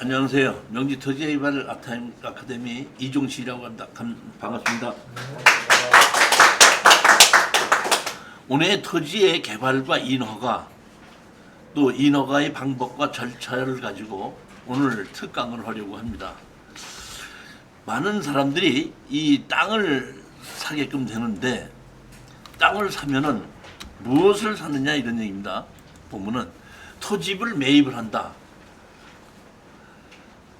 안녕하세요. 명지토지개발 아카데미 이종식이라고 합니다. 반갑습니다. 오늘 토지의 개발과 인허가, 또 인허가의 방법과 절차를 가지고 오늘 특강을 하려고 합니다. 많은 사람들이 이 땅을 사게끔 되는데, 땅을 사면은 무엇을 사느냐 이런 얘기입니다. 보면은 토지를 매입을 한다.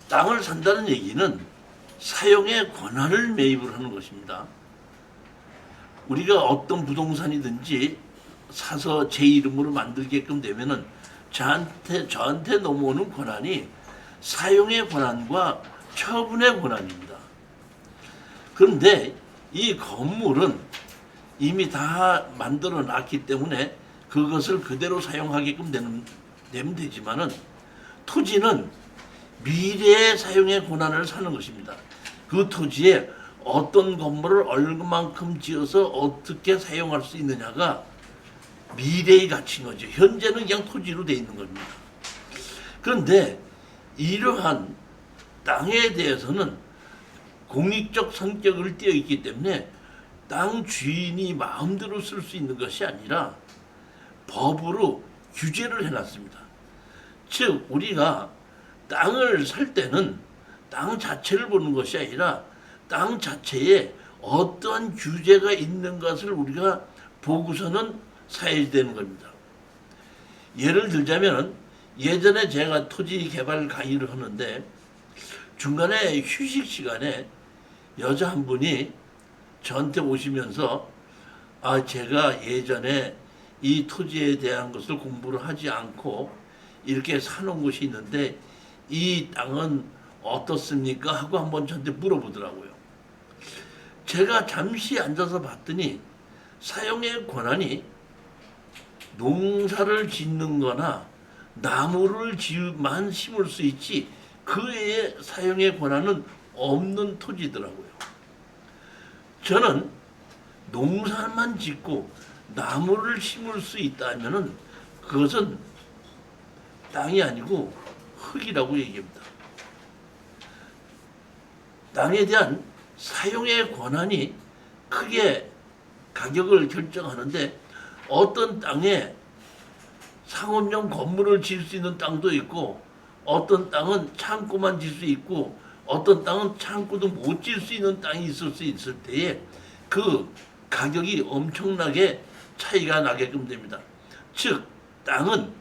땅을 산다는 얘기는 사용의 권한을 매입을 하는 것입니다. 우리가 어떤 부동산이든지 사서 제 이름으로 만들게끔 되면은 저한테 넘어오는 권한이 사용의 권한과 처분의 권한입니다. 그런데 이 건물은 이미 다 만들어 놨기 때문에 그것을 그대로 사용하게끔 되면 되지만은 토지는 미래의 사용의 권한을 사는 것입니다. 그 토지에 어떤 건물을 얼마만큼 지어서 어떻게 사용할 수 있느냐가 미래의 가치인 거죠. 현재는 그냥 토지로 되어 있는 겁니다. 그런데 이러한 땅에 대해서는 공익적 성격을 띄어 있기 때문에 땅 주인이 마음대로 쓸 수 있는 것이 아니라 법으로 규제를 해놨습니다. 즉 우리가 땅을 살 때는 땅 자체를 보는 것이 아니라 땅 자체에 어떠한 규제가 있는 것을 우리가 보고서는 사야 되는 겁니다. 예를 들자면 예전에 제가 토지 개발 강의를 하는데 중간에 휴식 시간에 여자 한 분이 저한테 오시면서 제가 예전에 이 토지에 대한 것을 공부를 하지 않고 이렇게 사놓은 곳이 있는데 이 땅은 어떻습니까? 하고 한번 저한테 물어보더라고요. 제가 잠시 앉아서 봤더니 사용의 권한이 농사를 짓는 거나 나무를 만 심을 수 있지 그 외에 사용의 권한은 없는 토지더라고요. 저는 농사만 짓고 나무를 심을 수 있다면은 그것은 땅이 아니고 흙이라고 얘기합니다. 땅에 대한 사용의 권한이 크게 가격을 결정하는데 어떤 땅에 상업용 건물을 지을 수 있는 땅도 있고 어떤 땅은 창고만 지을 수 있고 어떤 땅은 창고도 못 지을 수 있는 땅이 있을 수 있을 때에 그 가격이 엄청나게 차이가 나게끔 됩니다. 즉 땅은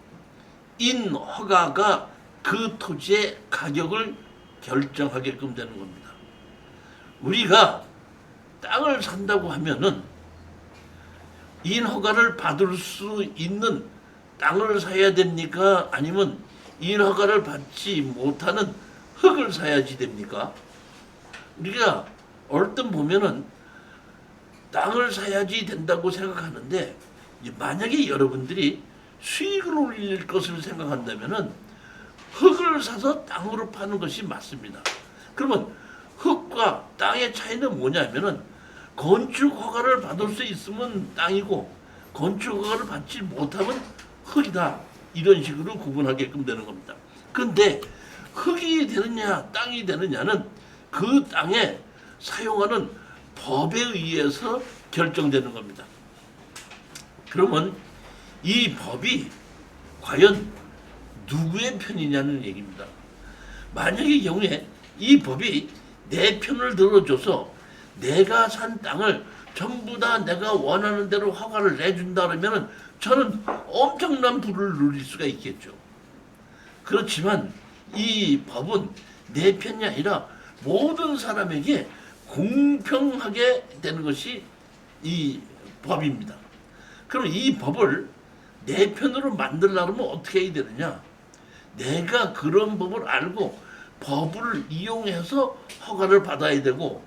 인허가가 그 토지의 가격을 결정하게끔 되는 겁니다. 우리가 땅을 산다고 하면은 인허가를 받을 수 있는 땅을 사야 됩니까? 아니면 인허가를 받지 못하는 흙을 사야지 됩니까? 우리가 얼뜻 보면은 땅을 사야지 된다고 생각하는데 만약에 여러분들이 수익을 올릴 것을 생각한다면은 흙을 사서 땅으로 파는 것이 맞습니다. 그러면 흙과 땅의 차이는 뭐냐면은 건축 허가를 받을 수 있으면 땅이고 건축 허가를 받지 못하면 흙이다. 이런 식으로 구분하게끔 되는 겁니다. 그런데 흙이 되느냐 땅이 되느냐는 그 땅에 사용하는 법에 의해서 결정되는 겁니다. 그러면 이 법이 과연 누구의 편이냐는 얘기입니다. 만약의 경우에 이 법이 내 편을 들어줘서 내가 산 땅을 전부 다 내가 원하는 대로 허가를 내준다 그러면 저는 엄청난 부를 누릴 수가 있겠죠. 그렇지만 이 법은 내 편이 아니라 모든 사람에게 공평하게 되는 것이 이 법입니다. 그럼 이 법을 내 편으로 만들려면 어떻게 해야 되느냐? 내가 그런 법을 알고 법을 이용해서 허가를 받아야 되고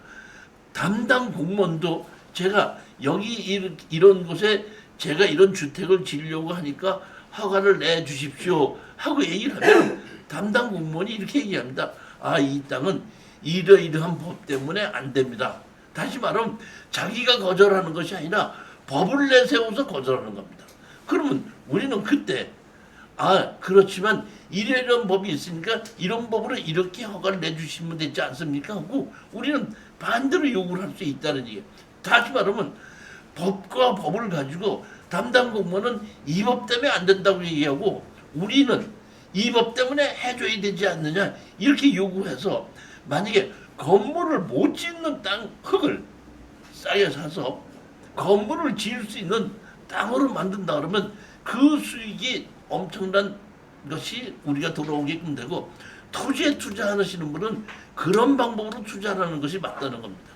담당 공무원도 제가 여기 이런 곳에 제가 이런 주택을 지으려고 하니까 허가를 내주십시오 하고 얘기를 하면 담당 공무원이 이렇게 얘기합니다. 이 땅은 이러이러한 법 때문에 안 됩니다. 다시 말하면 자기가 거절하는 것이 아니라 법을 내세워서 거절하는 겁니다. 그러면 우리는 그때 그렇지만 이런 법이 있으니까 이런 법으로 이렇게 허가를 내주시면 되지 않습니까? 하고 우리는 반대로 요구를 할 수 있다는 얘기예요. 다시 말하면 법과 법을 가지고 담당 공무원은 이 법 때문에 안 된다고 얘기하고 우리는 이 법 때문에 해줘야 되지 않느냐 이렇게 요구해서 만약에 건물을 못 짓는 땅 흙을 싸게 사서 건물을 지을 수 있는 땅으로 만든다 그러면 그 수익이 엄청난 것이 우리가 돌아오게끔 되고 토지에 투자하시는 분은 그런 방법으로 투자하는 것이 맞다는 겁니다.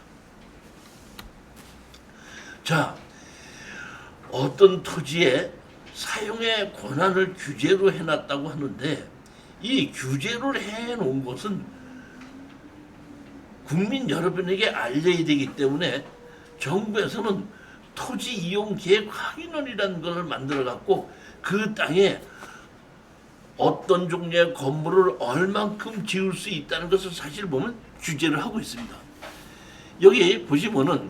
자, 어떤 토지에 사용의 권한을 규제로 해놨다고 하는데 이 규제를 해놓은 것은 국민 여러분에게 알려야 되기 때문에 정부에서는 토지 이용 계획 확인원이라는 것을 만들어 갖고 그 땅에 어떤 종류의 건물을 얼만큼 지을 수 있다는 것을 사실 보면 규제를 하고 있습니다. 여기 보시면은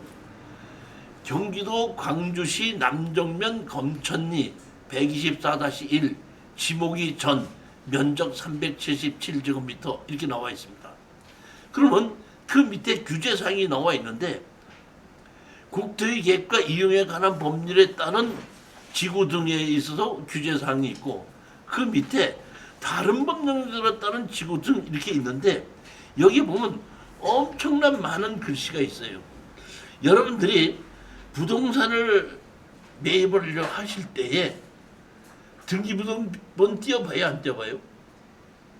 경기도 광주시 남정면 검천리 124-1 지목이 전 면적 377제곱미터 이렇게 나와 있습니다. 그러면 그 밑에 규제사항이 나와 있는데 국토의 계획과 이용에 관한 법률에 따른 지구 등에 있어서 규제사항이 있고 그 밑에 다른 법령들에 따른 지구 등 이렇게 있는데 여기 보면 엄청난 많은 글씨가 있어요. 여러분들이 부동산을 매입을 하실 때에 등기부등본 띄워봐야 안 띄워봐요?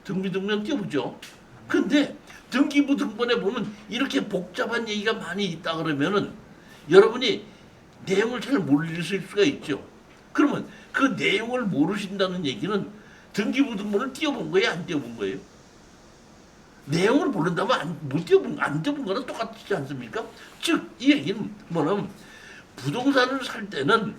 등기부등본 띄워보죠. 근데 등기부등본에 보면 이렇게 복잡한 얘기가 많이 있다 그러면은 여러분이 내용을 잘 모르실 수가 있죠. 그러면 그 내용을 모르신다는 얘기는 등기부등본을 띄워본 거예요, 안 띄워본 거예요? 내용을 모른다면 안 띄워본 거랑 똑같지 않습니까? 즉 이 얘기는 뭐냐면 부동산을 살 때는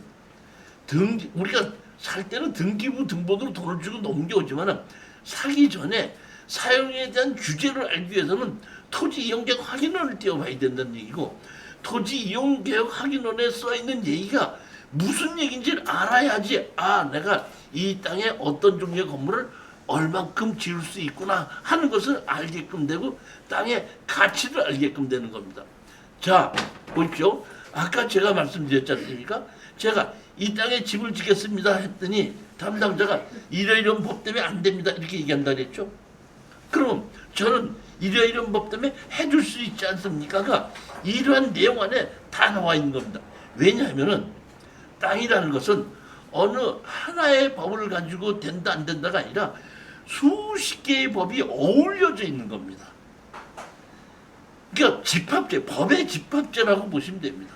우리가 살 때는 등기부등본으로 돈을 주고 넘겨오지만 사기 전에 사용에 대한 규제를 알기 위해서는 토지 이용계획 확인원을 띄워봐야 된다는 얘기고 토지 이용계획 확인원에 써있는 얘기가 무슨 얘기인지를 알아야지 내가 이 땅에 어떤 종류의 건물을 얼만큼 지을 수 있구나 하는 것을 알게끔 되고 땅의 가치를 알게끔 되는 겁니다. 자 보십시오. 아까 제가 말씀드렸지 않습니까? 제가 이 땅에 집을 짓겠습니다 했더니 담당자가 이런 법 때문에 안 됩니다 이렇게 얘기한다 그랬죠. 그럼 저는 이런 법 때문에 해줄 수 있지 않습니까? 이러한 내용 안에 다 나와 있는 겁니다. 왜냐하면은 땅이라는 것은 어느 하나의 법을 가지고 된다 안 된다가 아니라 수십 개의 법이 어울려져 있는 겁니다. 그러니까 집합제, 법의 집합제라고 보시면 됩니다.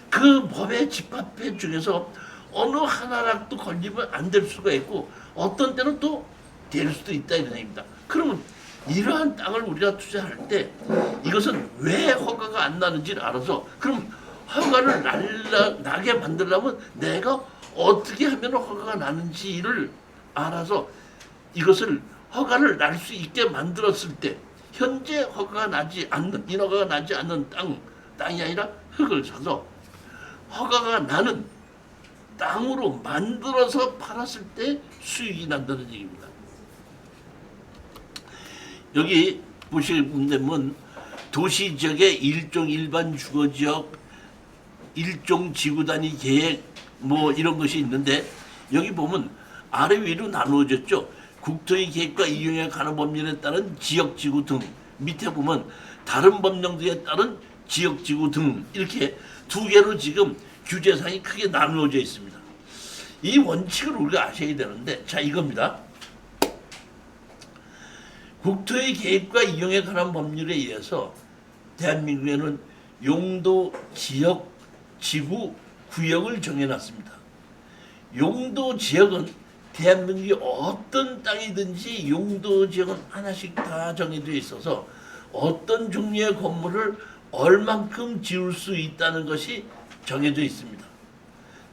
그 법의 집합회 중에서 어느 하나라도 걸리면 안 될 수가 있고 어떤 때는 또 될 수도 있다 이런 얘기입니다. 그러면 이러한 땅을 우리가 투자할 때 이것은 왜 허가가 안 나는지를 알아서 그럼 허가를 나게 만들려면 내가 어떻게 하면 허가가 나는지를 알아서 이것을 허가를 날 수 있게 만들었을 때 현재 허가가 나지 않는 인허가가 나지 않는 땅이 아니라 흙을 사서 허가가 나는 땅으로 만들어서 팔았을 때 수익이 난다는 얘기입니다. 여기 보시면 되면 도시지역의 일종 일반 주거지역 일종 지구단위 계획 뭐 이런 것이 있는데 여기 보면 아래 위로 나누어졌죠. 국토의 계획과 이용에 관한 법률에 따른 지역지구 등 밑에 보면 다른 법령들에 따른 지역지구 등 이렇게 두 개로 지금 규제사항이 크게 나누어져 있습니다. 이 원칙을 우리가 아셔야 되는데 자 이겁니다. 국토의 계획과 이용에 관한 법률에 의해서 대한민국에는 용도, 지역, 지구, 구역을 정해놨습니다. 용도, 지역은 대한민국의 어떤 땅이든지 용도, 지역은 하나씩 다 정해져 있어서 어떤 종류의 건물을 얼만큼 지을 수 있다는 것이 정해져 있습니다.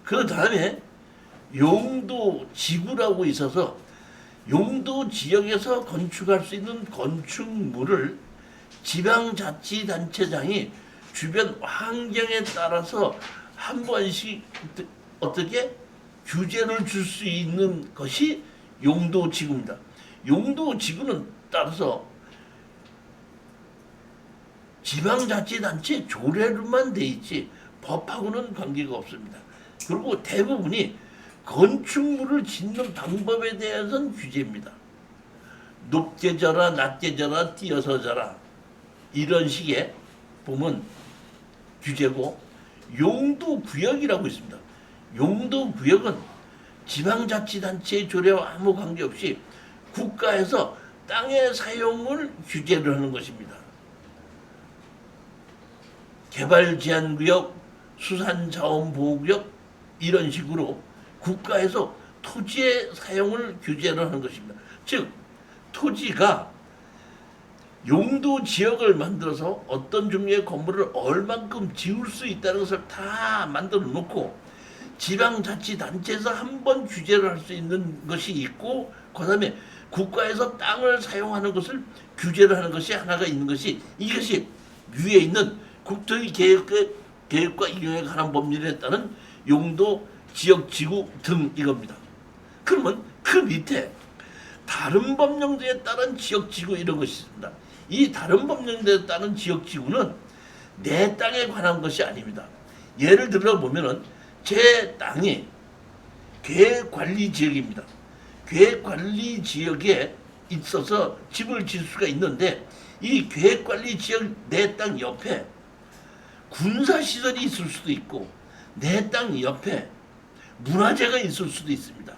그 다음에 용도, 지구라고 있어서 용도 지역에서 건축할 수 있는 건축물을 지방자치단체장이 주변 환경에 따라서 한 번씩 어떻게 규제를 줄 수 있는 것이 용도지구입니다. 용도지구는 따라서 지방자치단체 조례로만 돼 있지 법하고는 관계가 없습니다. 그리고 대부분이 건축물을 짓는 방법에 대해서는 규제입니다. 높게 져라, 낮게 져라, 띄어서 져라, 이런 식의 보면 규제고, 용도구역이라고 있습니다. 용도구역은 지방자치단체의 조례와 아무 관계없이 국가에서 땅의 사용을 규제를 하는 것입니다. 개발제한구역, 수산자원보호구역, 이런 식으로 국가에서 토지의 사용을 규제를 하는 것입니다. 즉 토지가 용도 지역을 만들어서 어떤 종류의 건물을 얼만큼 지을 수 있다는 것을 다 만들어 놓고 지방자치단체에서 한번 규제를 할 수 있는 것이 있고, 그 다음에 국가에서 땅을 사용하는 것을 규제를 하는 것이 하나가 있는 것이, 이것이 위에 있는 국토의 계획과 이용에 관한 법률에 따른 용도, 지역지구 등 이겁니다. 그러면 그 밑에 다른 법령들에 따른 지역지구 이런 것이 있습니다. 이 다른 법령들에 따른 지역지구는 내 땅에 관한 것이 아닙니다. 예를 들어 보면은 제 땅이 계획관리지역입니다. 계획관리지역에 있어서 집을 지을 수가 있는데, 이 계획관리지역 내 땅 옆에 군사시설이 있을 수도 있고 내 땅 옆에 문화재가 있을 수도 있습니다.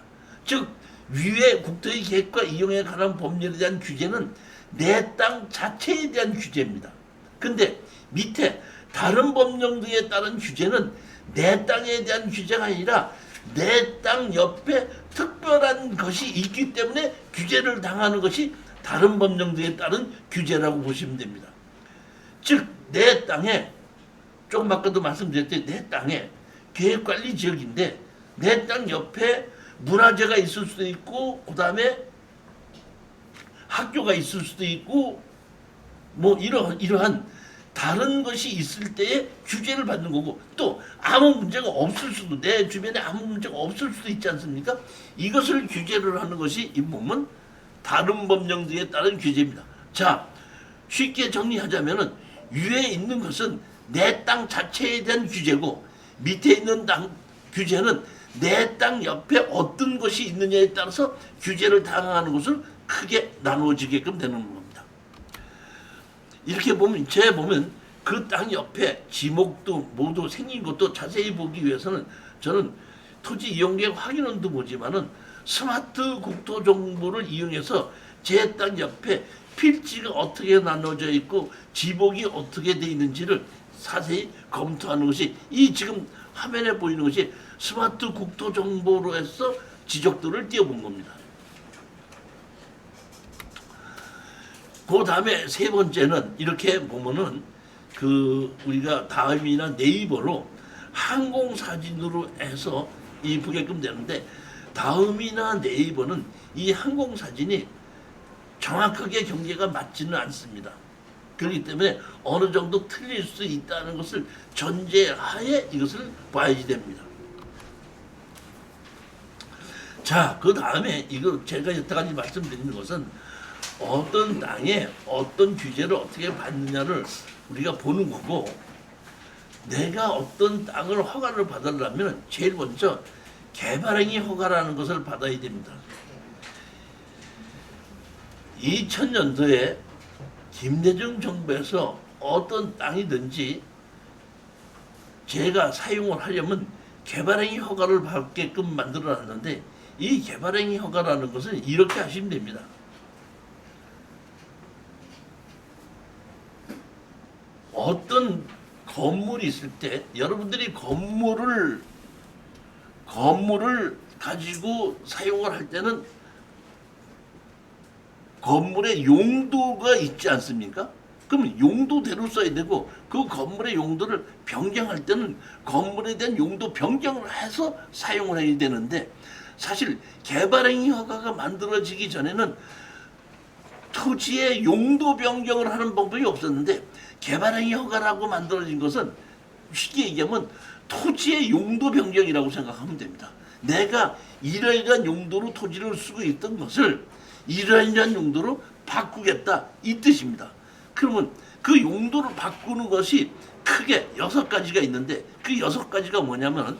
즉 위에 국토의 계획과 이용에 관한 법률에 대한 규제는 내 땅 자체에 대한 규제입니다. 근데 밑에 다른 법령들에 따른 규제는 내 땅에 대한 규제가 아니라 내 땅 옆에 특별한 것이 있기 때문에 규제를 당하는 것이 다른 법령들에 따른 규제라고 보시면 됩니다. 즉 내 땅에, 조금 아까도 말씀드렸듯이 내 땅에 계획관리지역인데 내 땅 옆에 문화재가 있을 수도 있고, 그 다음에 학교가 있을 수도 있고, 뭐 이러한 다른 것이 있을 때에 규제를 받는 거고, 또 아무 문제가 없을 수도, 내 주변에 아무 문제가 없을 수도 있지 않습니까? 이것을 규제를 하는 것이 이 부분 다른 법령들에 따른 규제입니다. 자, 쉽게 정리하자면은 위에 있는 것은 내 땅 자체에 대한 규제고, 밑에 있는 땅 규제는 내 땅 옆에 어떤 것이 있느냐에 따라서 규제를 당하는 것을 크게 나누어지게끔 되는 겁니다. 이렇게 보면, 보면 그 땅 옆에 지목도 모두 생긴 것도 자세히 보기 위해서는 저는 토지 이용계획 확인원도 보지만은 스마트 국토 정보를 이용해서 제 땅 옆에 필지가 어떻게 나눠져 있고 지목이 어떻게 돼 있는지를 자세히 검토하는 것이, 이 지금 화면에 보이는 것이 스마트 국토 정보로 해서 지적도를 띄워본 겁니다. 그 다음에 세 번째는 이렇게 보면은 우리가 다음이나 네이버로 항공사진으로 해서 이 보게끔 되는데, 다음이나 네이버는 이 항공사진이 정확하게 경계가 맞지는 않습니다. 그렇기 때문에 어느 정도 틀릴 수 있다는 것을 전제하에 이것을 봐야지 됩니다. 자, 그 다음에 이거 제가 여태까지 말씀드리는 것은 어떤 땅에 어떤 규제를 어떻게 받느냐를 우리가 보는 거고, 내가 어떤 땅을 허가를 받으려면 제일 먼저 개발행위 허가라는 것을 받아야 됩니다. 2000년도에 김대중 정부에서 어떤 땅이든지 제가 사용을 하려면 개발행위 허가를 받게끔 만들어놨는데, 이 개발행위 허가라는 것은 이렇게 하시면 됩니다. 어떤 건물이 있을 때 여러분들이 건물을 가지고 사용을 할 때는 건물의 용도가 있지 않습니까? 그러면 용도대로 써야 되고, 그 건물의 용도를 변경할 때는 건물에 대한 용도 변경을 해서 사용을 해야 되는데, 사실 개발행위 허가가 만들어지기 전에는 토지의 용도 변경을 하는 방법이 없었는데, 개발행위 허가라고 만들어진 것은 쉽게 얘기하면 토지의 용도 변경이라고 생각하면 됩니다. 내가 이러이러한 용도로 토지를 쓰고 있던 것을 이러이러한 용도로 바꾸겠다 이 뜻입니다. 그러면 그 용도를 바꾸는 것이 크게 6가지가 있는데 그 6가지가 뭐냐면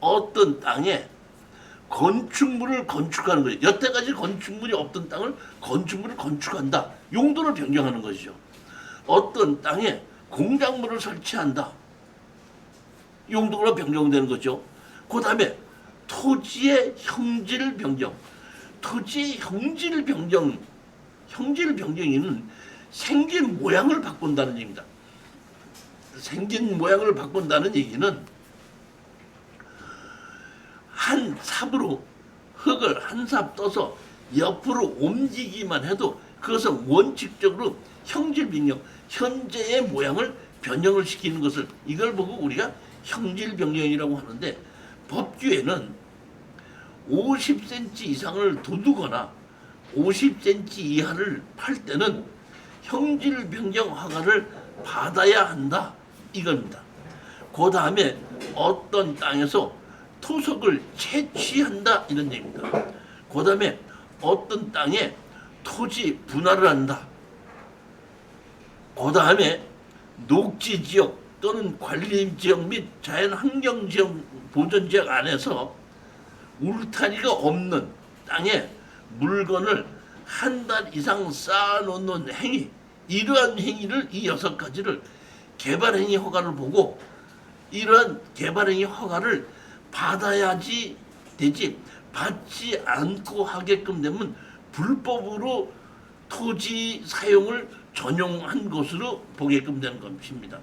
어떤 땅에 건축물을 건축하는 거예요. 여태까지 건축물이 없던 땅을 건축물을 건축한다. 용도를 변경하는 것이죠. 어떤 땅에 공작물을 설치한다. 용도가 변경되는 거죠. 그 다음에 토지의 형질 변경. 토지의 형질 변경. 형질 변경에는 생긴 모양을 바꾼다는 얘기입니다. 생긴 모양을 바꾼다는 얘기는 한 삽으로 흙을 한 삽 떠서 옆으로 옮기기만 해도 그것은 원칙적으로 형질 변경, 현재의 모양을 변형을 시키는 것을 이걸 보고 우리가 형질 변경이라고 하는데 법규에는 50cm 이상을 두두거나 50cm 이하를 팔 때는 형질 변경 허가를 받아야 한다 이겁니다. 그 다음에 어떤 땅에서 토속을 채취한다 이런 얘기입니다. 그 다음에 어떤 땅에 토지 분할을 한다. 그 다음에 녹지지역 또는 관리지역 및 자연환경지역 보존지역 안에서 울타리가 없는 땅에 물건을 한 달 이상 쌓아놓는 행위, 이러한 행위를 이 6가지를 개발행위 허가를 보고 이러한 개발행위 허가를 받아야지 되지 받지 않고 하게끔 되면 불법으로 토지 사용을 전용한 것으로 보게끔 되는 것입니다.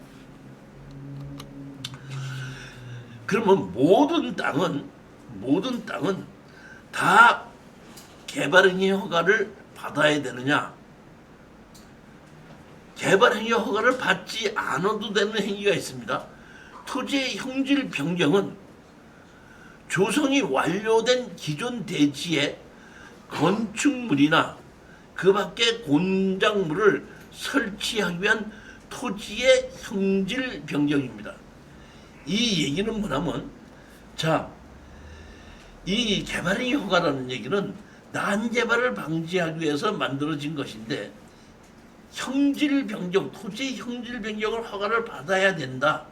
그러면 모든 땅은 다 개발행위 허가를 받아야 되느냐? 개발행위 허가를 받지 않아도 되는 행위가 있습니다. 토지의 형질 변경은 조성이 완료된 기존 대지에 건축물이나 그 밖에 공작물을 설치하기 위한 토지의 형질 변경입니다. 이 얘기는 뭐냐면 이 개발행위 허가라는 얘기는 난개발을 방지하기 위해서 만들어진 것인데 형질 변경, 토지의 형질 변경을 허가를 받아야 된다.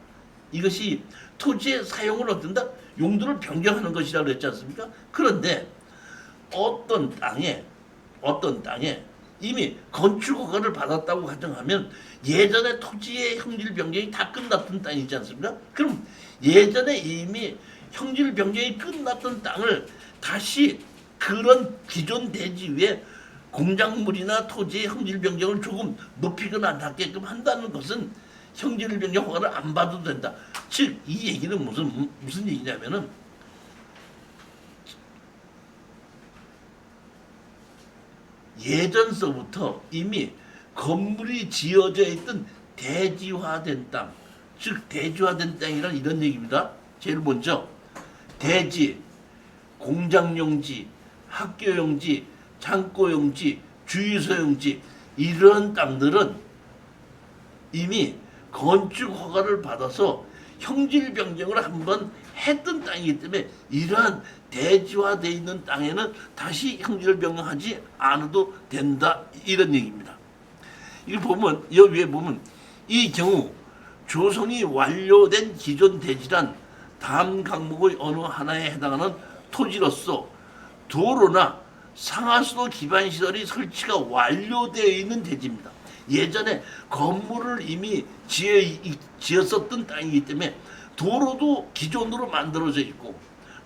이것이 토지의 사용을 어떤다? 용도를 변경하는 것이라고 그랬지 않습니까? 그런데 어떤 땅에 이미 건축 허가를 받았다고 가정하면 예전에 토지의 형질 변경이 다 끝났던 땅이 있지 않습니까? 그럼 예전에 이미 형질 변경이 끝났던 땅을 다시 그런 기존 대지 위에 공작물이나 토지의 형질 변경을 조금 높이거나 낮게끔 한다는 것은 형질 변경 허가를 안 받아도 된다. 즉 이 얘기는 무슨 얘기냐면은 예전서부터 이미 건물이 지어져 있던 대지화된 땅, 즉 대지화된 땅이란 이런 얘기입니다. 제일 먼저 대지, 공장용지, 학교용지, 창고용지, 주유소용지 이런 땅들은 이미 건축 허가를 받아서 형질 변경을 한번 했던 땅이기 때문에 이러한 대지화되어 있는 땅에는 다시 형질 변경하지 않아도 된다 이런 얘기입니다. 이거 보면 여기 위에 보면 이 경우 조성이 완료된 기존 대지란 다음 항목의 어느 하나에 해당하는 토지로서 도로나 상하수도 기반 시설이 설치가 완료되어 있는 대지입니다. 예전에 건물을 이미 지었었던 땅이기 때문에 도로도 기존으로 만들어져 있고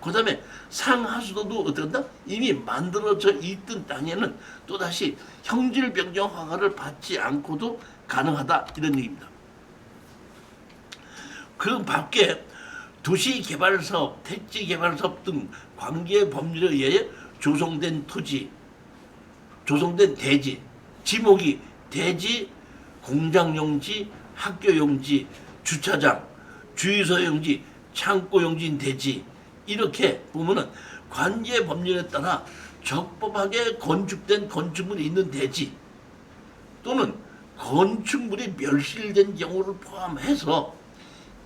그 다음에 상하수도도 어떤다? 이미 만들어져 있던 땅에는 또다시 형질 변경 허가를 받지 않고도 가능하다 이런 얘기입니다. 그 밖에 도시개발사업, 택지개발사업 등 관계 법률에 의해 조성된 토지, 조성된 대지, 지목이 대지, 공장용지, 학교용지, 주차장, 주유소용지, 창고용지인 대지 이렇게 보면은 관계 법률에 따라 적법하게 건축된 건축물이 있는 대지 또는 건축물이 멸실된 경우를 포함해서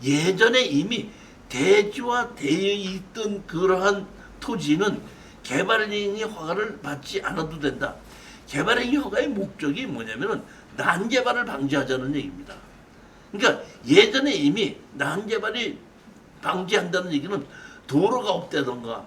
예전에 이미 대지화되어 있던 그러한 토지는 개발행위 허가를 받지 않아도 된다. 개발행위 허가의 목적이 뭐냐면은 난개발을 방지하자는 얘기입니다. 그러니까 예전에 이미 난개발이 방지한다는 얘기는 도로가 없다던가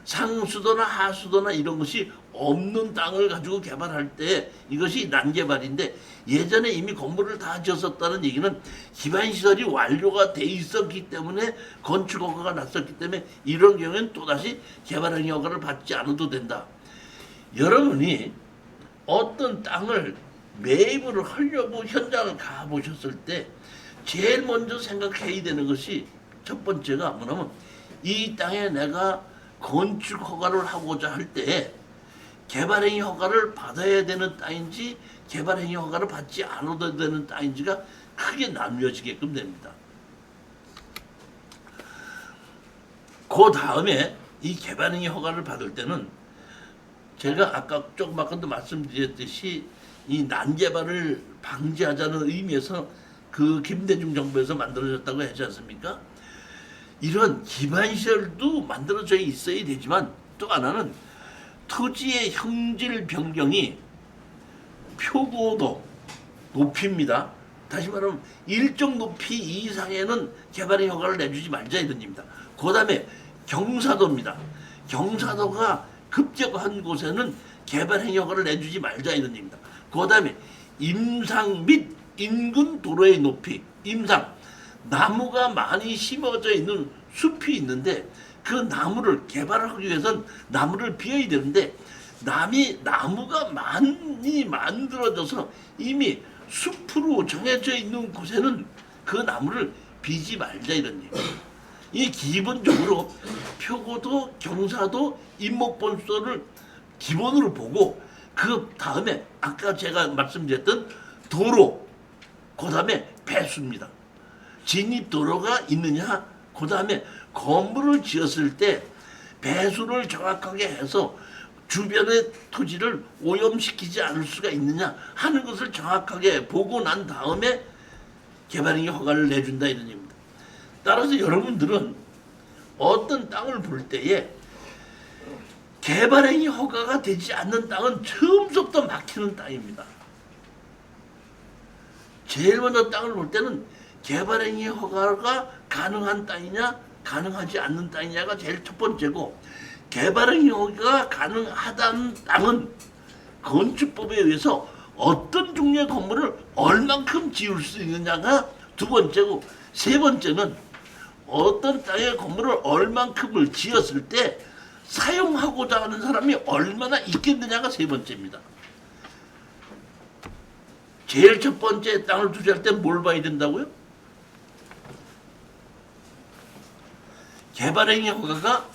상수도나 하수도나 이런 것이 없는 땅을 가지고 개발할 때 이것이 난개발인데, 예전에 이미 건물을 다 지었었다는 얘기는 기반시설이 완료가 돼 있었기 때문에 건축허가가 났었기 때문에 이런 경우에는 또다시 개발행위 허가를 받지 않아도 된다. 여러분이 어떤 땅을 매입을 하려고 현장을 가보셨을 때 제일 먼저 생각해야 되는 것이, 첫 번째가 뭐냐면 이 땅에 내가 건축 허가를 하고자 할 때 개발행위 허가를 받아야 되는 땅인지 개발행위 허가를 받지 않아도 되는 땅인지가 크게 나뉘어지게끔 됩니다. 그 다음에 이 개발행위 허가를 받을 때는 제가 아까 조금 아까도 말씀드렸듯이 이 난개발을 방지하자는 의미에서 그 김대중 정부에서 만들어졌다고 하지 않습니까? 이런 기반시설도 만들어져 있어야 되지만, 또 하나는 토지의 형질 변경이 표고도 높이입니다. 다시 말하면 일정 높이 이상에는 개발의 허가를 내주지 말자 이런 얘기입니다. 그 다음에 경사도입니다. 경사도가 급격한 곳에는 개발행위 허가를 내주지 말자 이런 얘기입니다. 그 다음에 임상 및 인근 도로의 높이, 임상, 나무가 많이 심어져 있는 숲이 있는데 그 나무를 개발하기 위해서는 나무를 비워야 되는데, 나무가 많이 만들어져서 이미 숲으로 정해져 있는 곳에는 그 나무를 비지 말자 이런 얘기예요. 이 기본적으로 표고도, 경사도, 인목본수를 기본으로 보고, 그 다음에 아까 제가 말씀드렸던 도로, 그 다음에 배수입니다. 진입도로가 있느냐, 그 다음에 건물을 지었을 때 배수를 정확하게 해서 주변의 토지를 오염시키지 않을 수가 있느냐 하는 것을 정확하게 보고 난 다음에 개발행위 허가를 내준다 이런 얘기입니다. 따라서 여러분들은 어떤 땅을 볼 때에 개발행위 허가가 되지 않는 땅은 처음부터 막히는 땅입니다. 제일 먼저 땅을 볼 때는 개발행위 허가가 가능한 땅이냐 가능하지 않는 땅이냐가 제일 첫 번째고, 개발행위 허가가 가능하다는 땅은 건축법에 의해서 어떤 종류의 건물을 얼만큼 지을 수 있느냐가 두 번째고, 세 번째는 어떤 땅의 건물을 얼만큼을 지었을 때 사용하고자 하는 사람이 얼마나 있겠느냐가 세 번째입니다. 제일 첫 번째 땅을 투자할 때 뭘 봐야 된다고요? 개발행위 허가가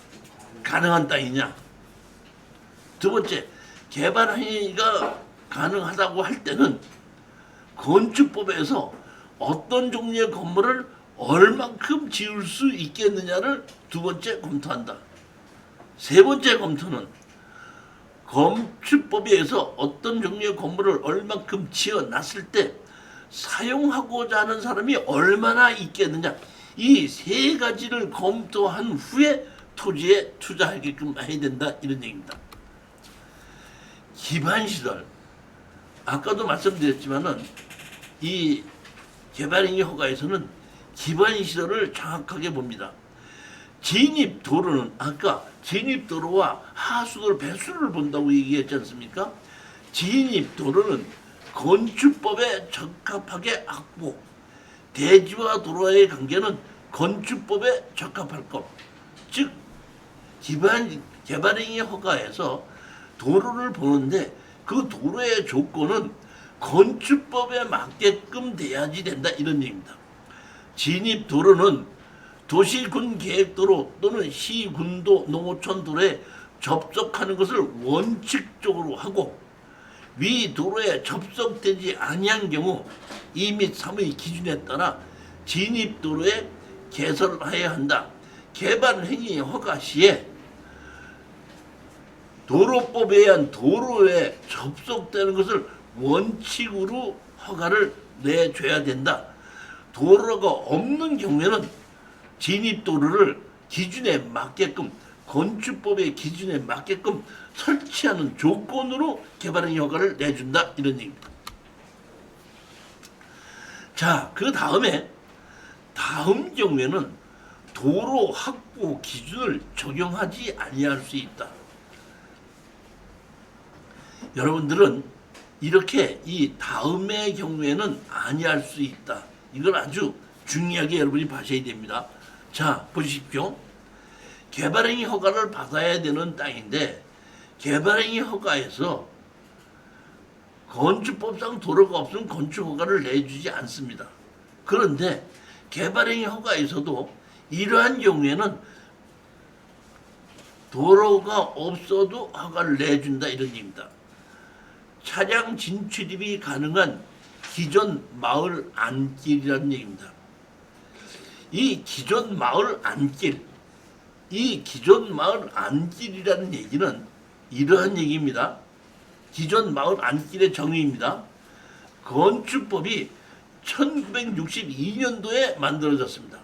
가능한 땅이냐. 두 번째, 개발행위가 가능하다고 할 때는 건축법에서 어떤 종류의 건물을 얼만큼 지을 수 있겠느냐를 두 번째 검토한다. 세 번째 검토는 건축법에 의해서 어떤 종류의 건물을 얼만큼 지어놨을 때 사용하고자 하는 사람이 얼마나 있겠느냐, 이 세 가지를 검토한 후에 토지에 투자하게끔 해야 된다 이런 얘기입니다. 기반시설, 아까도 말씀드렸지만은 이 개발행위 허가에서는 기반시설을 정확하게 봅니다. 진입도로는 아까 진입도로와 하수도 배수를 본다고 얘기했지 않습니까? 진입도로는 건축법에 적합하게 확보, 대지와 도로와의 관계는 건축법에 적합할 것. 즉 개발행위 허가에서 도로를 보는데 그 도로의 조건은 건축법에 맞게끔 돼야지 된다 이런 얘기입니다. 진입도로는 도시군 계획도로 또는 시군도 농어촌도로에 접속하는 것을 원칙적으로 하고, 위 도로에 접속되지 아니한 경우 2 및 3의 기준에 따라 진입도로에 개설해야 한다. 개발행위 허가 시에 도로법에 의한 도로에 접속되는 것을 원칙으로 허가를 내줘야 된다. 도로가 없는 경우에는 진입도로를 기준에 맞게끔 건축법의 기준에 맞게끔 설치하는 조건으로 개발행위 허가를 내준다 이런 얘기입니다. 자, 그 다음 경우에는 도로 확보 기준을 적용하지 아니할 수 있다. 여러분들은 이렇게 이 다음의 경우에는 아니할 수 있다. 이걸 아주 중요하게 여러분이 봐셔야 됩니다. 자, 보십시오. 개발행위 허가를 받아야 되는 땅인데 개발행위 허가에서 건축법상 도로가 없으면 건축 허가를 내주지 않습니다. 그런데 개발행위 허가에서도 이러한 경우에는 도로가 없어도 허가를 내준다 이런 얘기입니다. 차량 진출입이 가능한 기존 마을 안길이라는 얘기입니다. 이 기존 마을 안길이라는 얘기는 이러한 얘기입니다. 기존 마을 안길의 정의입니다. 건축법이 1962년도에 만들어졌습니다.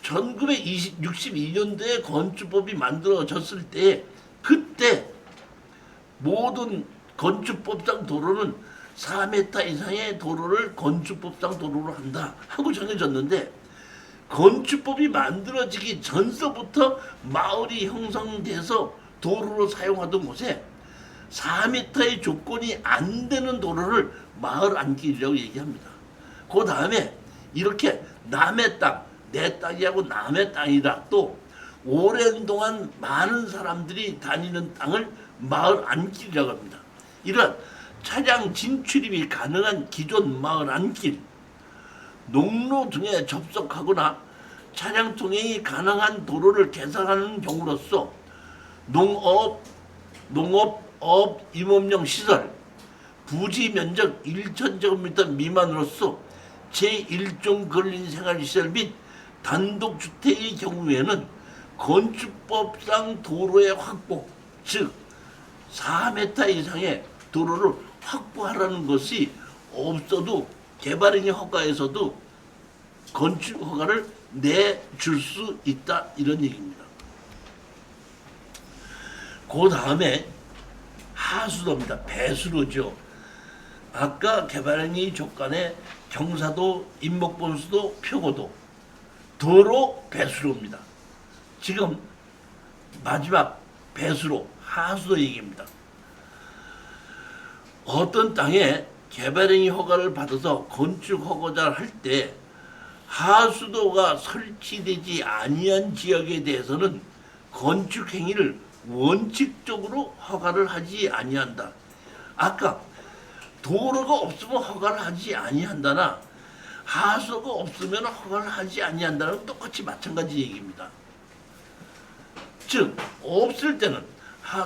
1962년도에 건축법이 만들어졌을 때 그때 모든 건축법상 도로는 4m 이상의 도로를 건축법상 도로로 한다 하고 정해졌는데 건축법이 만들어지기 전서부터 마을이 형성돼서 도로로 사용하던 곳에 4m의 조건이 안 되는 도로를 마을 안길이라고 얘기합니다. 그 다음에 이렇게 남의 땅, 내 땅이하고 남의 땅이라 또 오랜 동안 많은 사람들이 다니는 땅을 마을 안길이라고 합니다. 이런 차량 진출입이 가능한 기존 마을 안길, 농로 등에 접속하거나 차량 통행이 가능한 도로를 개설하는 경우로서 농업, 임업용 시설, 부지 면적 1,000제곱미터 미만으로서 제1종 근린생활시설 및 단독주택의 경우에는 건축법상 도로의 확보, 즉 4m 이상의 도로를 확보하라는 것이 없어도 개발행위 허가에서도 건축 허가를 내줄 수 있다 이런 얘기입니다. 그 다음에 하수도입니다. 배수로죠. 아까 개발행위 조건에 경사도, 인목본수도, 표고도, 도로, 배수로입니다. 지금 마지막 배수로, 하수도 얘기입니다. 어떤 땅에 개발행위 허가를 받아서 건축 허가를 할 때 하수도가 설치되지 아니한 지역에 대해서는 건축 행위를 원칙적으로 허가를 하지 아니한다. 아까 도로가 없으면 허가를 하지 아니한다나 하수도가 없으면 허가를 하지 아니한다는 똑같이 마찬가지 얘기입니다. 즉 없을 때는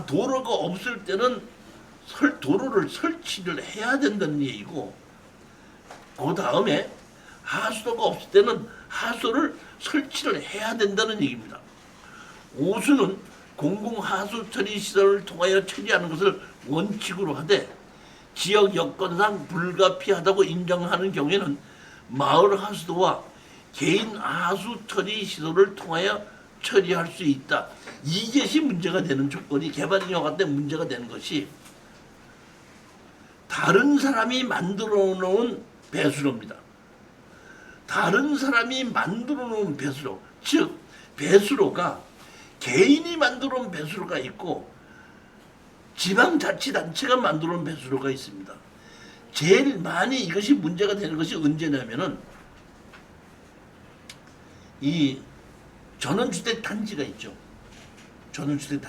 도로가 없을 때는 도로를 설치를 해야 된다는 얘기고 그 다음에 하수도가 없을 때는 하수를 설치를 해야 된다는 얘기입니다. 오수는 공공하수 처리 시설을 통하여 처리하는 것을 원칙으로 하되 지역 여건상 불가피하다고 인정하는 경우에는 마을 하수도와 개인 하수 처리 시설을 통하여 처리할 수 있다. 이것이 문제가 되는 조건이 개발행위 허가 때 문제가 되는 것이 다른 사람이 만들어 놓은 배수로입니다. 다른 사람이 만들어 놓은 배수로, 즉 배수로가 개인이 만들어 놓은 배수로가 있고 지방자치단체가 만들어 놓은 배수로가 있습니다. 제일 많이 이것이 문제가 되는 것이 언제냐면은 이 전원주택 단지가 있죠. 전원주택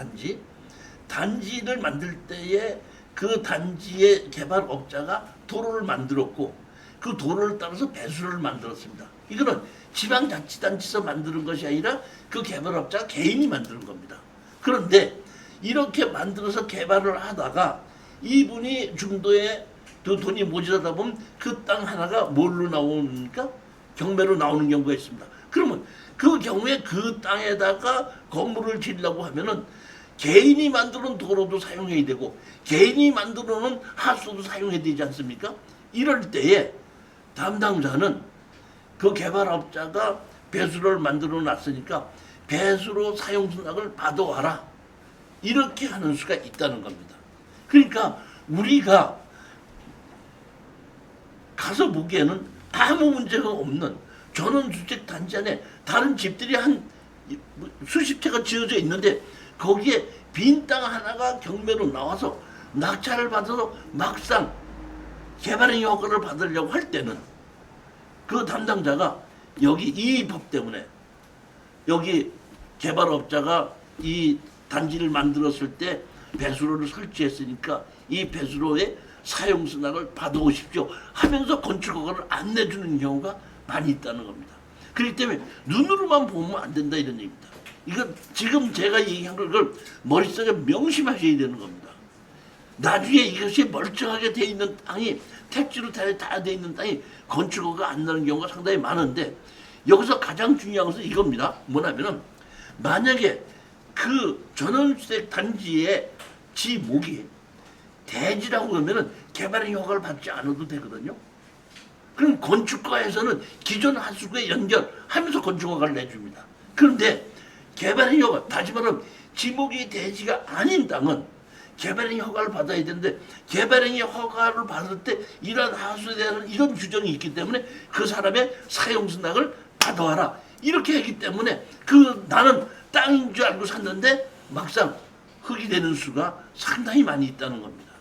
단지를 만들 때에 그 단지의 개발업자가 도로를 만들었고 그 도로를 따라서 배수로를 만들었습니다. 이거는 지방자치단체에서 만드는 것이 아니라 그 개발업자가 개인이 만드는 겁니다. 그런데 이렇게 만들어서 개발을 하다가 이분이 중도에 그 돈이 모자라다 보면 그 땅 하나가 뭘로 나오니까 경매로 나오는 경우가 있습니다. 그러면 그 경우에 그 땅에다가 건물을 지으려고 하면은 개인이 만드는 도로도 사용해야 되고 개인이 만드는 하수도 사용해야 되지 않습니까? 이럴 때에 담당자는 그 개발업자가 배수로를 만들어 놨으니까 배수로 사용승낙을 받아와라. 이렇게 하는 수가 있다는 겁니다. 그러니까 우리가 가서 보기에는 아무 문제가 없는 전원주택 단지 안에 다른 집들이 한 수십 채가 지어져 있는데 거기에 빈 땅 하나가 경매로 나와서 낙찰을 받아서 막상 개발행위 허가를 받으려고 할 때는 그 담당자가 여기 이 법 때문에 여기 개발업자가 이 단지를 만들었을 때 배수로를 설치했으니까 이 배수로에 사용승낙을 받아오십시오 하면서 건축허가를 안 내주는 경우가 많이 있다는 겁니다. 그렇기 때문에 눈으로만 보면 안 된다 이런 얘기입니다. 이건 지금 제가 얘기한 걸 머릿속에 명심하셔야 되는 겁니다. 나중에 이것이 멀쩡하게 돼 있는 땅이 택지로 다 돼 있는 땅이 건축허가 안 나는 경우가 상당히 많은데 여기서 가장 중요한 것은 이겁니다. 뭐냐면은 만약에 그 전원주택 단지의 지목이 대지라고 그러면은 개발행위 허가를 받지 않아도 되거든요. 그럼 건축가에서는 기존 하수구에 연결하면서 건축허가를 내줍니다. 그런데 개발행위 허가, 다시 말하면 지목이 대지가 아닌 땅은 개발행위 허가를 받아야 되는데 개발행위 허가를 받을 때 이러한 하수에 대한 이런 규정이 있기 때문에 그 사람의 사용승낙을 받아와라 이렇게 했기 때문에 그 나는 땅인 줄 알고 샀는데 막상 흙이 되는 수가 상당히 많이 있다는 겁니다.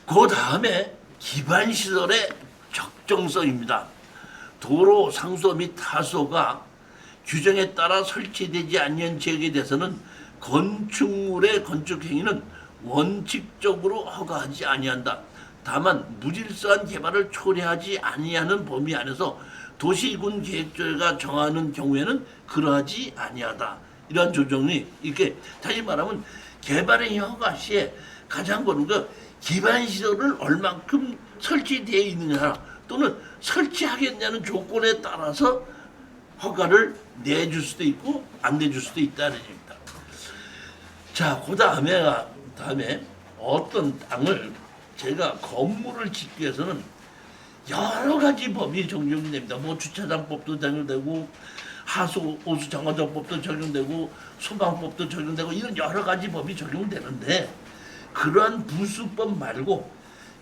그 다음에 기반시설의 적정성입니다. 도로, 상소 및 하소가 규정에 따라 설치되지 않는 지역에 대해서는 건축물의 건축행위는 원칙적으로 허가하지 아니한다. 다만 무질서한 개발을 초래하지 아니하는 범위 안에서 도시군 계획조례가 정하는 경우에는 그러하지 아니하다. 이러한 조정이 이렇게 다시 말하면 개발행위 허가 시에 가장 보는 거 기반시설을 얼만큼 설치되어 있느냐 또는 설치하겠냐는 조건에 따라서 허가를 내줄 수도 있고 안 내줄 수도 있다는 얘기입니다. 자, 그 다음에 어떤 땅을 제가 건물을 짓기 위해서는 여러 가지 법이 적용이 됩니다. 뭐 주차장법도 적용되고 하수 오수 정화조법도 적용되고 소방법도 적용되고 이런 여러 가지 법이 적용되는데 그러한 부수법 말고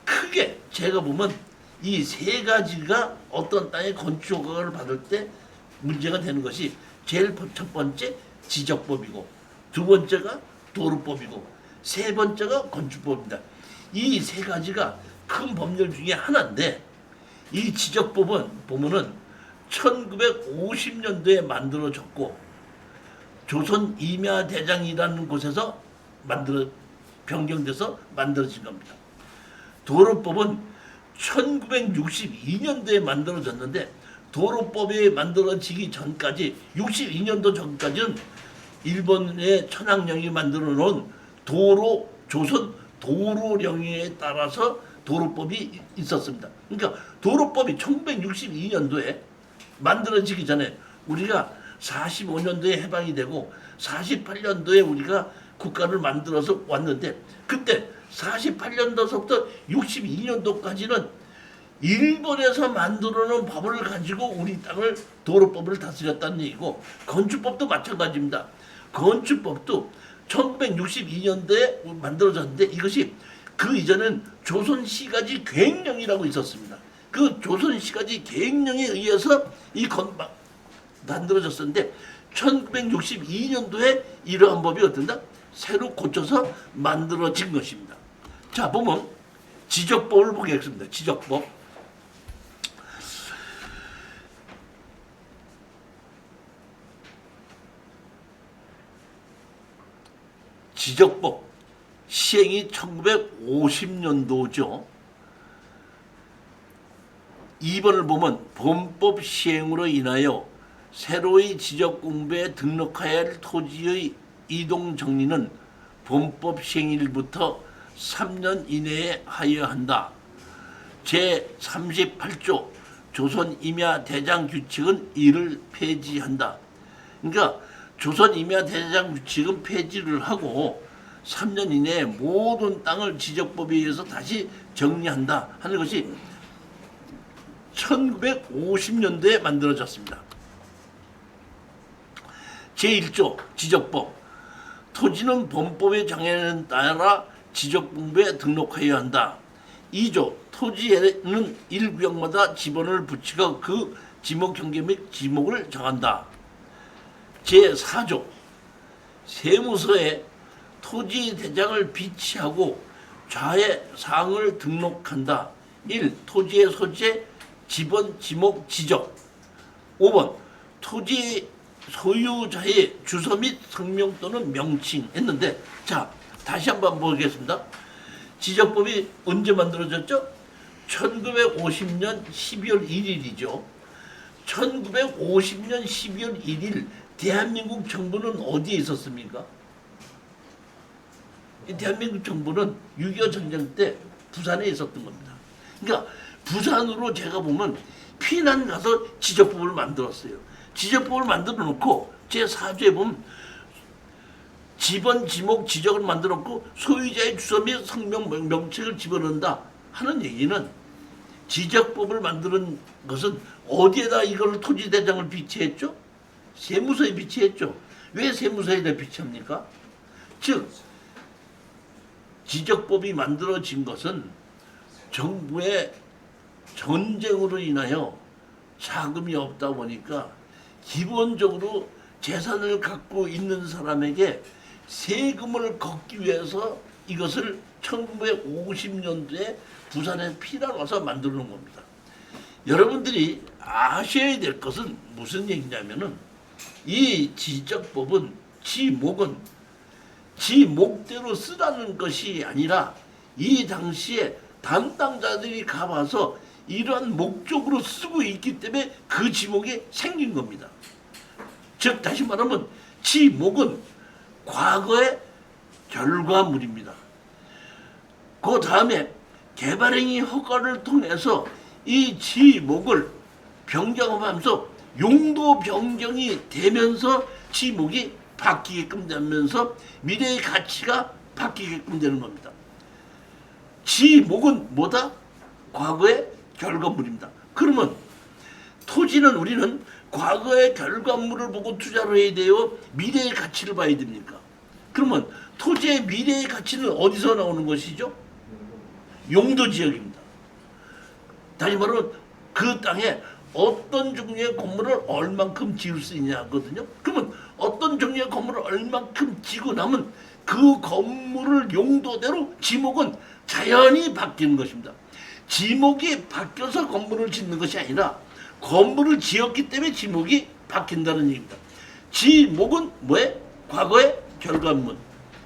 크게 제가 보면 이 세 가지가 어떤 땅에 건축허가를 받을 때 문제가 되는 것이 제일 첫 번째 지적법이고 두 번째가 도로법이고 세 번째가 건축법입니다. 이 세 가지가 큰 법률 중에 하나인데 이 지적법은 보면은 1950년도에 만들어졌고 조선 임야대장이라는 곳에서 변경돼서 만들어진 겁니다. 도로법은 1962년도에 만들어졌는데 도로법이 만들어지기 전까지 62년도 전까지는 일본의 천황령이 만들어 놓은 조선 도로령에 따라서 도로법이 있었습니다. 그러니까 도로법이 1962년도에 만들어지기 전에 우리가 45년도에 해방이 되고 48년도에 우리가 국가를 만들어서 왔는데 그때 48년도서부터 62년도까지는 일본에서 만들어놓은 법을 가지고 우리 땅을 도로법을 다스렸다는 얘기고 건축법도 마찬가지입니다. 건축법도 1962년도에 만들어졌는데 이것이 그 이전엔 조선시가지 계획령이라고 있었습니다. 그 조선시가지 계획령에 의해서 만들어졌었는데 1962년도에 이러한 법이 어떤다? 새로 고쳐서 만들어진 것입니다. 자, 보면 지적법을 보겠습니다. 지적법. 지적법 시행이 1950년도죠. 2번을 보면 본법 시행으로 인하여 새로이 지적공부에 등록해야 할 토지의 이동 정리는 본법 시행일부터 3년 이내에 하여야 한다. 제38조 조선임야대장규칙은 이를 폐지한다. 그러니까 조선임야대장규칙은 폐지를 하고 3년 이내에 모든 땅을 지적법에 의해서 다시 정리한다 하는 것이 1950년도에 만들어졌습니다. 제1조 지적법. 토지는 범법의 정해에 따라 지적공부에 등록하여야 한다. 2조 토지에는 1구역마다 지번을 붙이고 그 지목 경계 및 지목을 정한다. 제4조 세무서에 토지 대장을 비치하고 좌의 사항을 등록한다. 1. 토지의 소재, 지번, 지목, 지적. 5번 토지 소유자의 주소 및 성명 또는 명칭 했는데, 자 다시 한번 보겠습니다. 지적법이 언제 만들어졌죠? 1950년 12월 1일이죠. 1950년 12월 1일 대한민국 정부는 어디에 있었습니까? 이 대한민국 정부는 6.25 전쟁 때 부산에 있었던 겁니다. 그러니까 부산으로 제가 보면 피난 가서 지적법을 만들었어요. 지적법을 만들어 놓고 제4조에 보면 지번, 지목, 지적을 만들어 놓고 소유자의 주소 및 성명, 명칭을 집어넣는다 하는 얘기는, 지적법을 만드는 것은 어디에다 이걸 토지대장을 비치했죠? 세무서에 비치했죠. 왜 세무서에다 비치합니까? 즉 지적법이 만들어진 것은 정부의 전쟁으로 인하여 자금이 없다 보니까 기본적으로 재산을 갖고 있는 사람에게 세금을 걷기 위해서 이것을 1950년도에 부산에 피난 와서 만들어 놓은 겁니다. 여러분들이 아셔야 될 것은 무슨 얘기냐면은, 이 지적법은 지목은 지목대로 쓰라는 것이 아니라 이 당시에 담당자들이 가봐서 이러한 목적으로 쓰고 있기 때문에 그 지목이 생긴 겁니다. 즉 다시 말하면 지목은 과거의 결과물입니다. 그 다음에 개발행위 허가를 통해서 이 지목을 변경하면서 용도 변경이 되면서 지목이 바뀌게끔 되면서 미래의 가치가 바뀌게끔 되는 겁니다. 지목은 뭐다? 과거의 결과물입니다. 그러면 토지는 우리는 과거의 결과물을 보고 투자를 해야 돼요? 미래의 가치를 봐야 됩니까? 그러면 토지의 미래의 가치는 어디서 나오는 것이죠? 용도지역입니다. 다시 말하면 그 땅에 어떤 종류의 건물을 얼만큼 지을 수 있냐 하거든요. 그러면 어떤 종류의 건물을 얼만큼 지고 나면 그 건물을 용도대로 지목은 자연히 바뀌는 것입니다. 지목이 바뀌어서 건물을 짓는 것이 아니라 건물을 지었기 때문에 지목이 바뀐다는 얘기입니다. 지목은 뭐에? 과거의 결과물.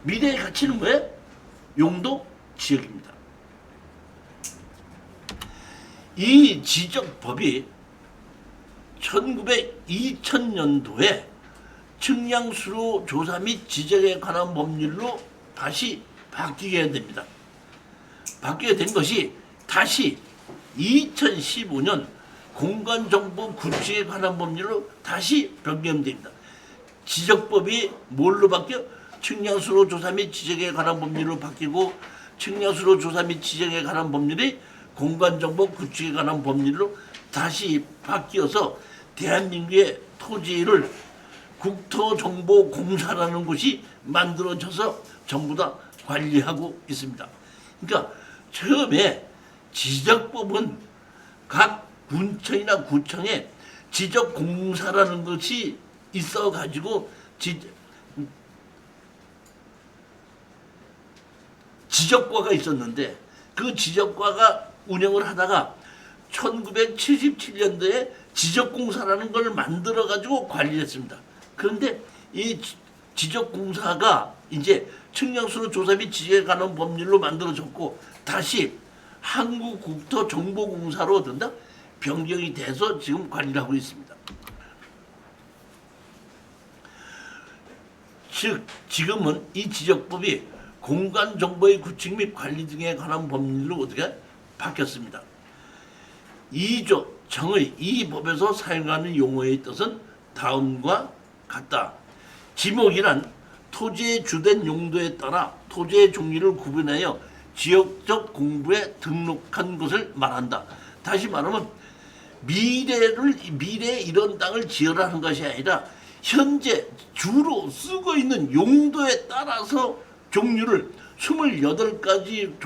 미래의 가치는 뭐에? 용도 지역입니다. 이 지적법이 2000년도에 측량수로 조사 및 지적에 관한 법률로 다시 바뀌게 됩니다. 바뀌게 된 것이 다시 2015년 공간정보 구축에 관한 법률로 다시 변경됩니다. 지적법이 뭘로 바뀌어? 측량수로 조사 및 지적에 관한 법률로 바뀌고, 측량수로 조사 및 지적에 관한 법률이 공간정보 구축에 관한 법률로 다시 바뀌어서 대한민국의 토지를 국토정보공사라는 곳이 만들어져서 전부 다 관리하고 있습니다. 그러니까 처음에 지적법은 각 군청이나 구청에 지적공사라는 것이 있어가지고 지적과가 있었는데, 그 지적과가 운영을 하다가 1977년도에 지적공사라는 걸 만들어가지고 관리했습니다. 그런데 이 지적공사가 이제 측량수로 조사 및 지적에 관한 법률로 만들어졌고 다시 한국국토정보공사로 된다 변경이 돼서 지금 관리를 하고 있습니다. 즉 지금은 이 지적법이 공간정보의 구축 및 관리 등에 관한 법률로 어떻게 바뀌었습니다. 2조 정의 이 법에서 사용하는 용어의 뜻은 다음과 같다. 지목이란 토지의 주된 용도에 따라 토지의 종류를 구분하여 지역적 공부에 등록한 것을 말한다. 다시 말하면 미래에 이런 땅을 지으라는 것이 아니라 현재 주로 쓰고 있는 용도에 따라서 종류를 28가지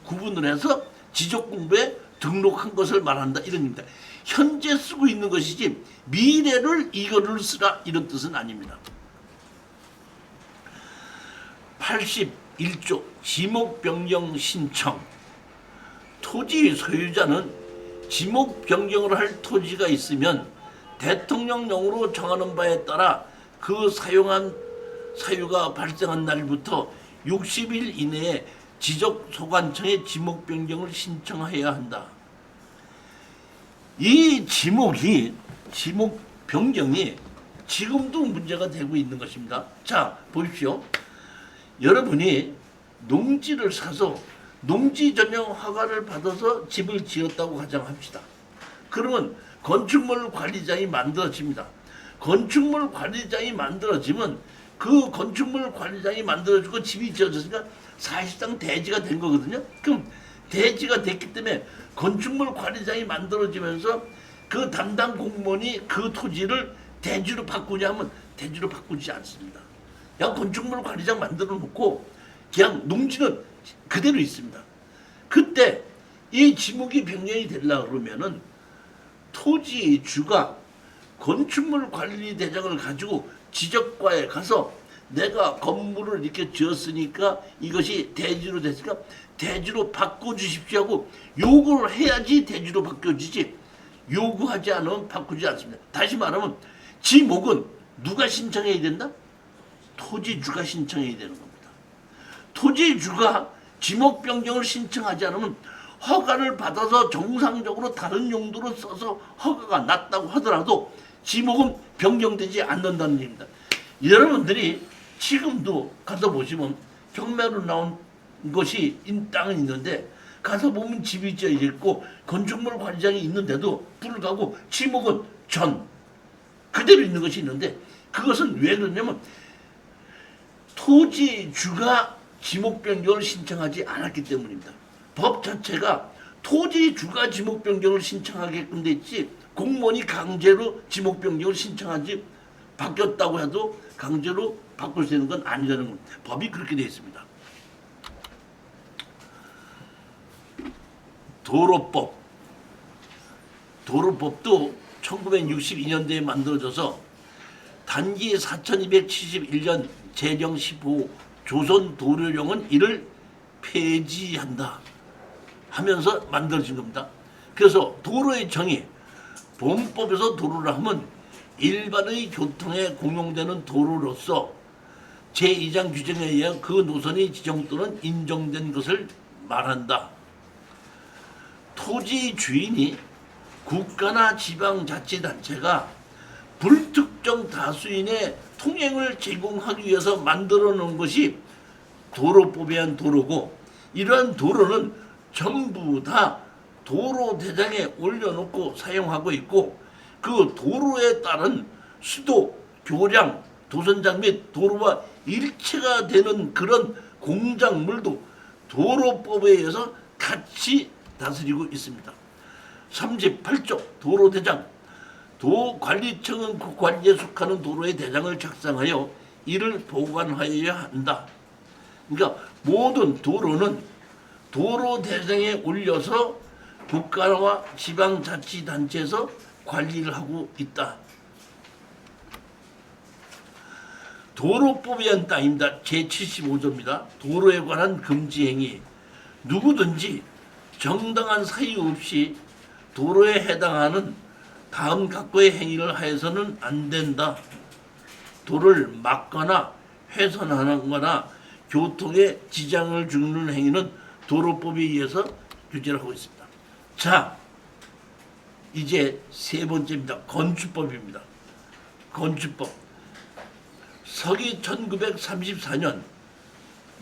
구분을 해서 지적공부에 등록한 것을 말한다 이런 겁니다. 현재 쓰고 있는 것이지 미래를 이거를 쓰라 이런 뜻은 아닙니다. 81조 지목 변경 신청. 토지 소유자는 지목 변경을 할 토지가 있으면 대통령령으로 정하는 바에 따라 그 사유가 발생한 날부터 60일 이내에 지적소관청에 지목 변경을 신청해야 한다. 이 지목 변경이 지금도 문제가 되고 있는 것입니다. 자, 보십시오. 여러분이 농지를 사서 농지 전용 허가를 받아서 집을 지었다고 가정합시다. 그러면 건축물 관리장이 만들어집니다. 건축물 관리장이 만들어지면 그 건축물 관리장이 만들어주고 집이 지어졌으니까 사실상 대지가 된 거거든요. 그럼 대지가 됐기 때문에 건축물 관리장이 만들어지면서 그 담당 공무원이 그 토지를 대지로 바꾸냐 하면 대지로 바꾸지 않습니다. 그냥 건축물 관리장 만들어 놓고 그냥 농지는 그대로 있습니다. 그때 이 지목이 변경이 되려고 그러면은 토지주가 건축물 관리 대장을 가지고 지적과에 가서 내가 건물을 이렇게 지었으니까 이것이 대지로 됐으니까 대지로 바꿔주십시오 하고 요구를 해야지 대지로 바뀌어지지 요구하지 않으면 바꾸지 않습니다. 다시 말하면 지목은 누가 신청해야 된다? 토지주가 신청해야 되는 겁니다. 토지주가 지목 변경을 신청하지 않으면 허가를 받아서 정상적으로 다른 용도로 써서 허가가 났다고 하더라도 지목은 변경되지 않는다는 얘기입니다. 여러분들이 지금도 가서 보시면 경매로 나온 것이 땅은 있는데 가서 보면 집이 지어 있고 건축물 관리장이 있는데도 불구하고 지목은 전 그대로 있는 것이 있는데 그것은 왜 그러냐면 토지주가 지목 변경을 신청하지 않았기 때문입니다. 법 자체가 토지주가 지목 변경을 신청하게끔 돼 있지 공무원이 강제로 지목 변경을 신청하지 바뀌었다고 해도 강제로 바꿀 수 있는 건 아니라는 겁니다. 법이 그렇게 되어 있습니다. 도로법도 1962년도에 만들어져서 단기 4271년 제정 15 조선도로령은 이를 폐지한다 하면서 만들어진 겁니다. 그래서 도로의 정의, 본법에서 도로라 하면 일반의 교통에 공용되는 도로로서 제2장 규정에 의한 그 노선의 지정 또는 인정된 것을 말한다. 토지 주인이 국가나 지방자치단체가 불특정 다수인의 통행을 제공하기 위해서 만들어 놓은 것이 도로법에 의한 도로고 이러한 도로는 전부 다 도로 대장에 올려놓고 사용하고 있고 그 도로에 따른 수도, 교량, 도선장 및 도로와 일체가 되는 그런 공작물도 도로법에 의해서 같이 다스리고 있습니다. 38조 도로대장 도관리청은 그 관리에 속하는 도로의 대장을 작성하여 이를 보관하여야 한다. 그러니까 모든 도로는 도로 대장에 올려서 국가와 지방자치단체에서 관리를 하고 있다. 도로법에 의한 땅입니다. 제75조입니다. 도로에 관한 금지행위. 누구든지 정당한 사유 없이 도로에 해당하는 다음 각도의 행위를 하여서는 안 된다. 도를 막거나 훼손하거나 교통에 지장을 주는 행위는 도로법에 의해서 규제를 하고 있습니다. 자, 이제 세 번째입니다. 건축법입니다. 건축법. 서기 1934년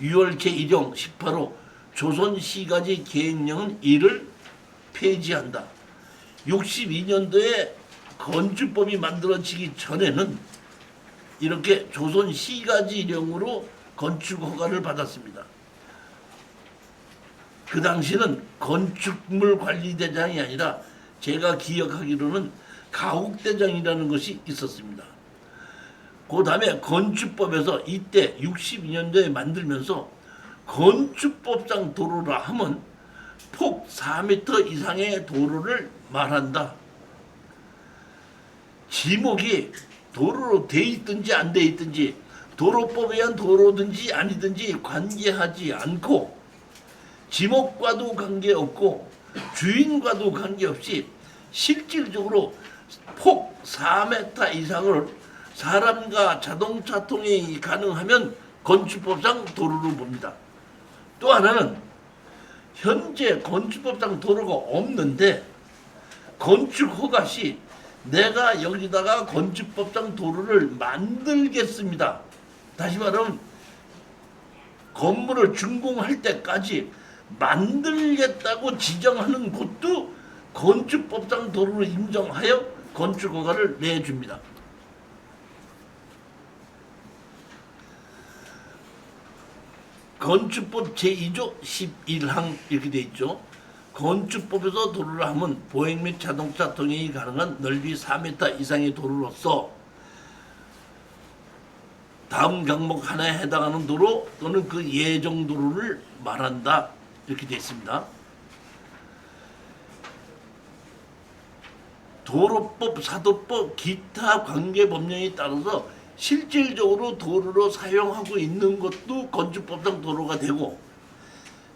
6월 제1령 18호 조선시가지 계획령은 이를 폐지한다. 62년도에 건축법이 만들어지기 전에는 이렇게 조선시가지령으로 건축 허가를 받았습니다. 그 당시는 건축물 관리대장이 아니라 제가 기억하기로는 가옥대장이라는 것이 있었습니다. 그 다음에 건축법에서 이때 62년도에 만들면서 건축법상 도로라 하면 폭 4m 이상의 도로를 말한다. 지목이 도로로 돼 있든지 안 돼 있든지 도로법에 의한 도로든지 아니든지 관계하지 않고 지목과도 관계없고 주인과도 관계없이 실질적으로 폭 4m 이상을 사람과 자동차 통행이 가능하면 건축법상 도로로 봅니다. 또 하나는 현재 건축법상 도로가 없는데 건축 허가 시 내가 여기다가 건축법상 도로를 만들겠습니다. 다시 말하면 건물을 준공할 때까지 만들겠다고 지정하는 곳도 건축법상 도로로 인정하여 건축 허가를 내줍니다. 건축법 제2조 11항 이렇게 돼 있죠. 건축법에서 도로를 하면 보행 및 자동차 통행이 가능한 넓이 4m 이상의 도로로서 다음 항목 하나에 해당하는 도로 또는 그 예정 도로를 말한다. 이렇게 되어 있습니다. 도로법, 사도법, 기타 관계 법령에 따라서 실질적으로 도로로 사용하고 있는 것도 건축법상 도로가 되고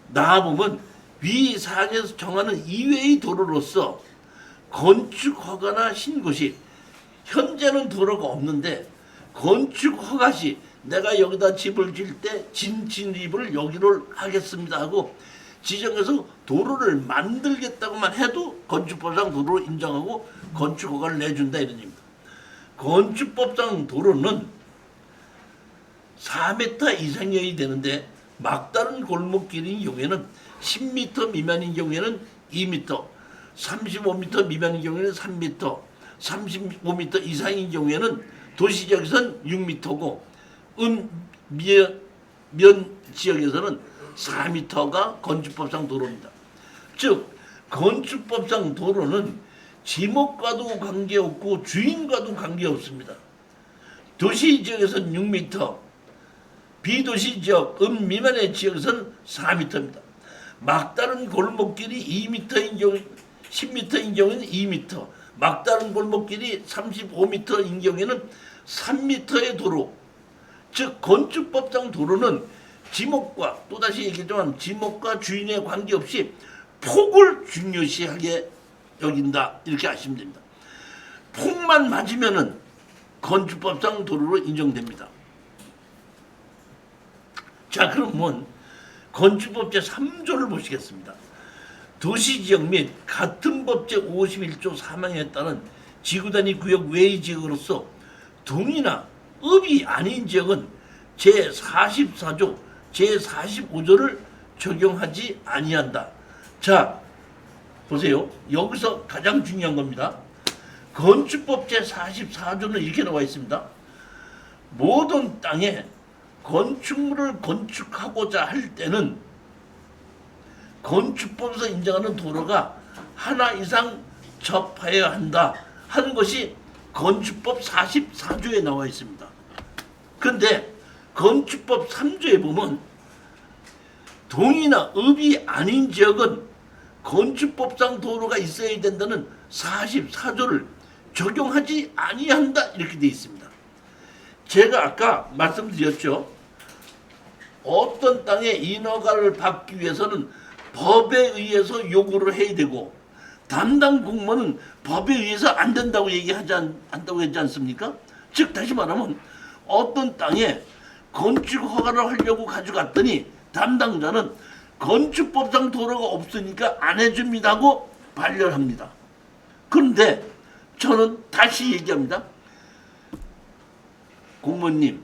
나아보면 위 사항에서 정하는 이외의 도로로서 건축 허가나 신고시 현재는 도로가 없는데 건축 허가 시 내가 여기다 집을 지을 때 진입을 여기로 하겠습니다 하고 지정해서 도로를 만들겠다고만 해도 건축법상 도로로 인정하고 건축 허가를 내준다 이런 얘기입니다. 건축법상 도로는 4m 이상이어야 되는데 막다른 골목길인 경우에는 10m 미만인 경우에는 2m, 35m 미만인 경우에는 3m, 35m 이상인 경우에는 도시지역에서는 6m고 면 지역에서는 4m가 건축법상 도로입니다. 즉 건축법상 도로는 지목과도 관계없고 주인과도 관계없습니다. 도시지역에서는 6m, 비도시지역, 미만의 지역에서는 4m입니다. 막다른 골목길이 2m인 경우, 10m인 경우에는 2m, 막다른 골목길이 35m인 경우에는 3m의 도로, 즉 건축법상 도로는 지목과 또다시 얘기했지만 지목과 주인의 관계없이 폭을 중요시하게 여긴다 이렇게 아시면 됩니다. 폭만 맞으면은 건축법상 도로로 인정됩니다. 자 그러면 건축법 제3조를 보시겠습니다. 도시지역 및 같은 법 제51조 3항에 따른 지구단위 구역 외의 지역으로서 동이나 읍이 아닌 지역은 제44조 제45조를 적용하지 아니한다. 자 보세요. 여기서 가장 중요한 겁니다. 건축법 제44조는 이렇게 나와 있습니다. 모든 땅에 건축물을 건축하고자 할 때는 건축법에서 인정하는 도로가 하나 이상 접하여야 한다 하는 것이 건축법 44조에 나와 있습니다. 그런데 건축법 3조에 보면 동이나 읍이 아닌 지역은 건축법상 도로가 있어야 된다는 44조를 적용하지 아니한다 이렇게 되어 있습니다. 제가 아까 말씀드렸죠. 어떤 땅에 인허가를 받기 위해서는 법에 의해서 요구를 해야 되고 담당 공무원은 법에 의해서 안 된다고 한다고 했지 않습니까? 즉 다시 말하면 어떤 땅에 건축 허가를 하려고 가져갔더니 담당자는 건축법상 도로가 없으니까 안 해줍니다 하고 반려합니다. 그런데 저는 다시 얘기합니다. 공무원님,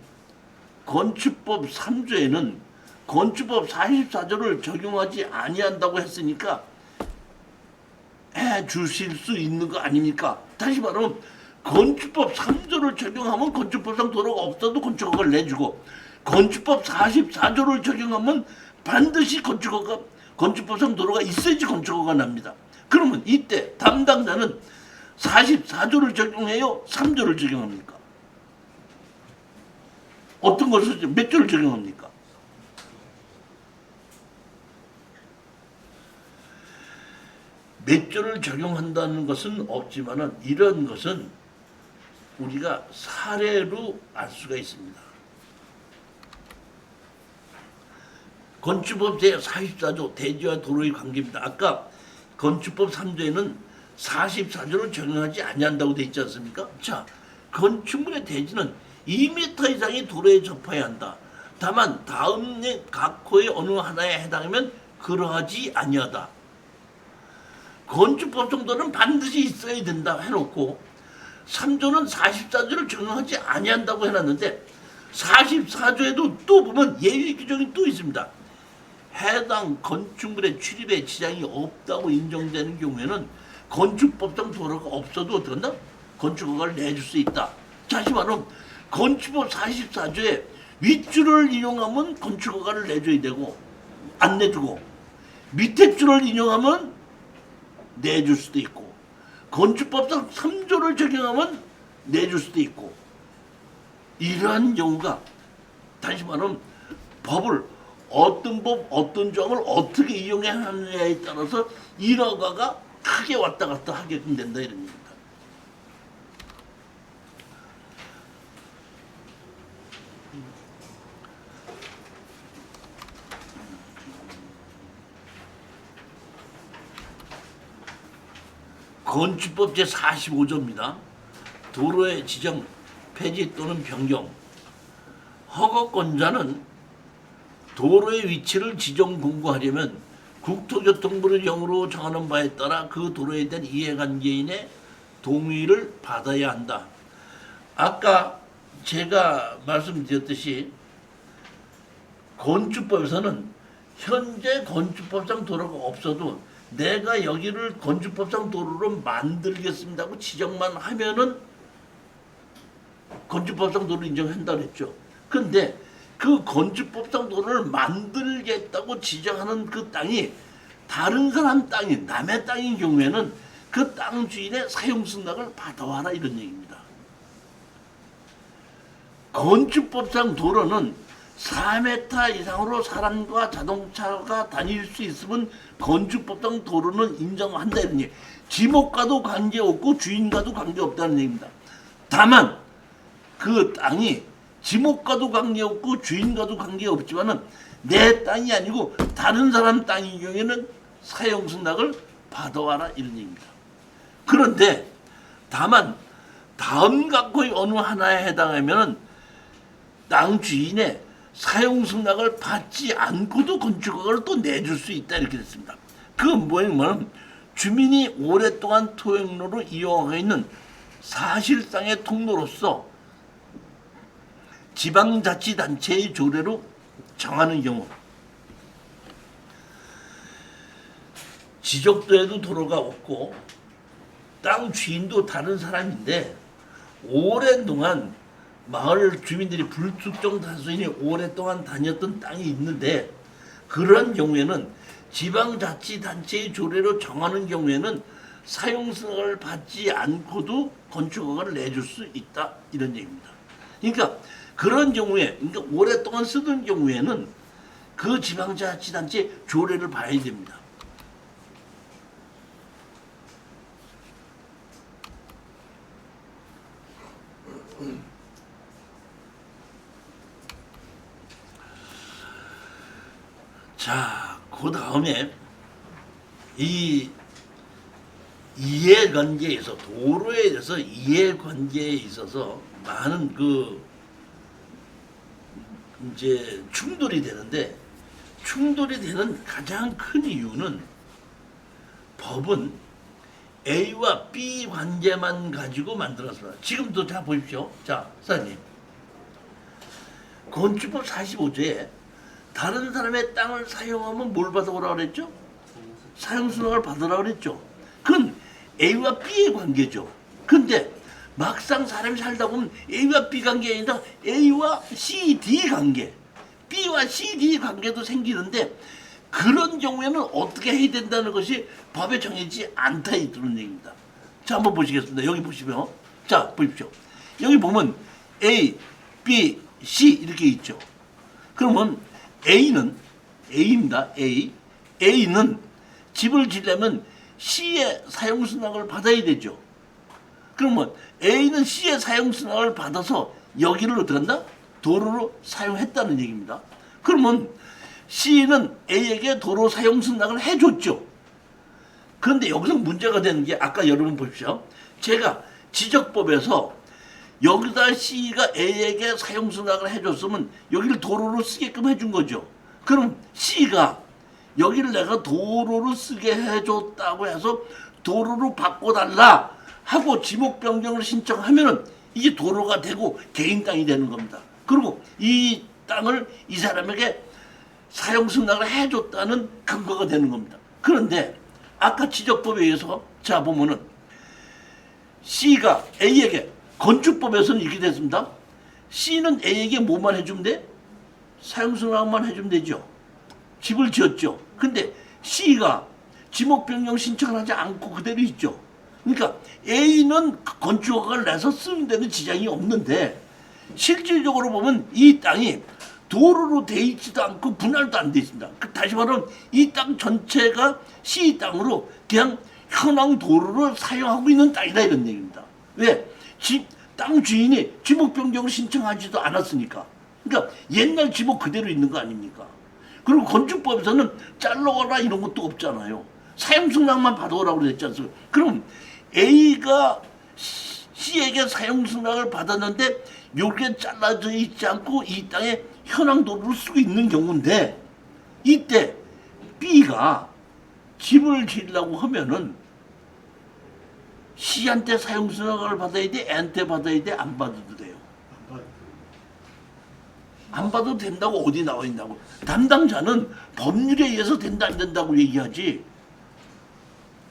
건축법 3조에는 건축법 44조를 적용하지 아니한다고 했으니까 해 주실 수 있는 거 아닙니까? 다시 말하면 건축법 3조를 적용하면 건축법상 도로가 없어도 건축허가를 내주고 건축법 44조를 적용하면 반드시 건축법상 도로가 있어야지 건축허가 납니다. 그러면 이때 담당자는 44조를 적용해요? 3조를 적용합니까? 어떤 것을 몇 조를 적용합니까? 몇 조를 적용한다는 것은 없지만은 이런 것은 우리가 사례로 알 수가 있습니다. 건축법 제44조 대지와 도로의 관계입니다. 아까 건축법 3조에는 44조를 적용하지 아니한다고 되어 있지 않습니까? 자, 건축물의 대지는 2m 이상의 도로에 접해야 한다. 다만 다음 각 호의 어느 하나에 해당하면 그러하지 아니하다. 건축법 정도는 반드시 있어야 된다 해놓고 3조는 44조를 적용하지 아니한다고 해놨는데 44조에도 또 보면 예외 규정이 또 있습니다. 해당 건축물의 출입에 지장이 없다고 인정되는 경우에는 건축법상 도로가 없어도 어떻게 한다? 건축허가를 내줄 수 있다. 다시 말하면 건축법 44조에 윗줄을 인용하면 건축허가를 내줘야 되고 안 내주고 밑에 줄을 인용하면 내줄 수도 있고 건축법상 3조를 적용하면 내줄 수도 있고 이러한 경우가 다시 말하면 법을 어떤 법 어떤 조항을 어떻게 이용해야 하느냐에 따라서 인허가가 크게 왔다 갔다 하게끔 된다 이런 얘기입니다. 건축법 제45조입니다. 도로의 지정, 폐지 또는 변경. 허가권자는 도로의 위치를 지정 공고하려면 국토교통부를 영으로 정하는 바에 따라 그 도로에 대한 이해관계인의 동의를 받아야 한다. 아까 제가 말씀드렸듯이 건축법에서는 현재 건축법상 도로가 없어도 내가 여기를 건축법상 도로로 만들겠습니다 하고 지정만 하면은 건축법상 도로를 인정한다고 했죠. 근데 그 건축법상 도로를 만들겠다고 지정하는 그 땅이 다른 사람 땅이 남의 땅인 경우에는 그 땅 주인의 사용 승낙을 받아와라 이런 얘기입니다. 건축법상 도로는 4m 이상으로 사람과 자동차가 다닐 수 있으면 건축법상 도로는 인정한다 이런 얘기. 지목과도 관계없고 주인과도 관계없다는 얘기입니다. 다만 그 땅이 지목과도 관계없고 주인과도 관계없지만은 내 땅이 아니고 다른 사람 땅인 경우에는 사용 승낙을 받아와라 이런 얘기입니다. 그런데 다만 다음 각호의 어느 하나에 해당하면은 땅 주인의 사용 승낙을 받지 않고도 건축허가를 또 내줄 수 있다 이렇게 됐습니다. 그건 뭐냐면 주민이 오랫동안 통행로로 이용하고 있는 사실상의 통로로서 지방자치단체의 조례로 정하는 경우 지적도에도 도로가 없고 땅 주인도 다른 사람인데 오랫동안 마을 주민들이 불특정 다수인이 오랫동안 다녔던 땅이 있는데 그런 경우에는 지방자치단체의 조례로 정하는 경우에는 사용승낙을 받지 않고도 건축허가를 내줄 수 있다 이런 얘기입니다. 그러니까 그런 경우에 그러니까 오랫동안 쓰던 경우에는 그 지방자치단체 조례를 봐야 됩니다. 자, 그 다음에 이 이해관계에서 도로에 대해서 이해관계에 있어서 많은 그 이제 충돌이 되는데 충돌이 되는 가장 큰 이유는 법은 A와 B 관계만 가지고 만들었습니다. 지금도 자 보십시오. 자, 사장님. 건축법 45조에 다른 사람의 땅을 사용하면 뭘 받아오라고 그랬죠? 사용승낙을 받으라고 그랬죠. 그건 A와 B의 관계죠. 근데 막상 사람이 살다 보면 A와 B 관계가 아니라 A와 C, D 관계, B와 C, D 관계도 생기는데 그런 경우에는 어떻게 해야 된다는 것이 법에 정해지지 않다 이런 얘기입니다. 자, 한번 보시겠습니다. 여기 보시면, 자, 보십시오. 여기 보면 A, B, C 이렇게 있죠. 그러면 A입니다. A는 집을 지려면 C의 사용승낙을 받아야 되죠. 그러면 A는 C의 사용승낙을 받아서 여기를 어떻게 한다? 도로로 사용했다는 얘기입니다. 그러면 C는 A에게 도로 사용승낙을 해줬죠. 그런데 여기서 문제가 되는 게 아까 여러분 보십시오. 제가 지적법에서 여기다 C가 A에게 사용승낙을 해줬으면 여기를 도로로 쓰게끔 해준 거죠. 그럼 C가 여기를 내가 도로로 쓰게 해줬다고 해서 도로로 바꿔달라 하고 지목 변경을 신청하면은 이게 도로가 되고 개인 땅이 되는 겁니다. 그리고 이 땅을 이 사람에게 사용승낙을 해줬다는 근거가 되는 겁니다. 그런데 아까 지적법에 의해서 자 보면은 C가 A에게 건축법에서는 이렇게 됐습니다. C는 A에게 뭐만 해주면 돼? 사용승낙만 해주면 되죠. 집을 지었죠. 근데 C가 지목 변경 신청을 하지 않고 그대로 있죠. 그러니까 A는 건축허가를 내서 쓰는 데는 지장이 없는데 실질적으로 보면 이 땅이 도로로 돼 있지도 않고 분할도 안 돼 있습니다. 다시 말하면 이 땅 전체가 C 땅으로 그냥 현황 도로를 사용하고 있는 땅이다 이런 얘기입니다. 왜? 땅 주인이 지목 변경을 신청하지도 않았으니까. 그러니까 옛날 지목 그대로 있는 거 아닙니까? 그리고 건축법에서는 잘라거나 이런 것도 없잖아요. 사용승낙만 받아오라고 그랬지 않습니까? 그럼 A가 C에게 사용승낙을 받았는데 요게 잘라져 있지 않고 이 땅에 현황 도로를 쓰고 있는 경우인데 이때 B가 집을 지으려고 하면은 C한테 사용승낙을 받아야 돼? A한테 받아야 돼? 안 받아도 돼요. 안 받아도 된다고 어디 나와 있냐고. 담당자는 법률에 의해서 된다 안 된다고 얘기하지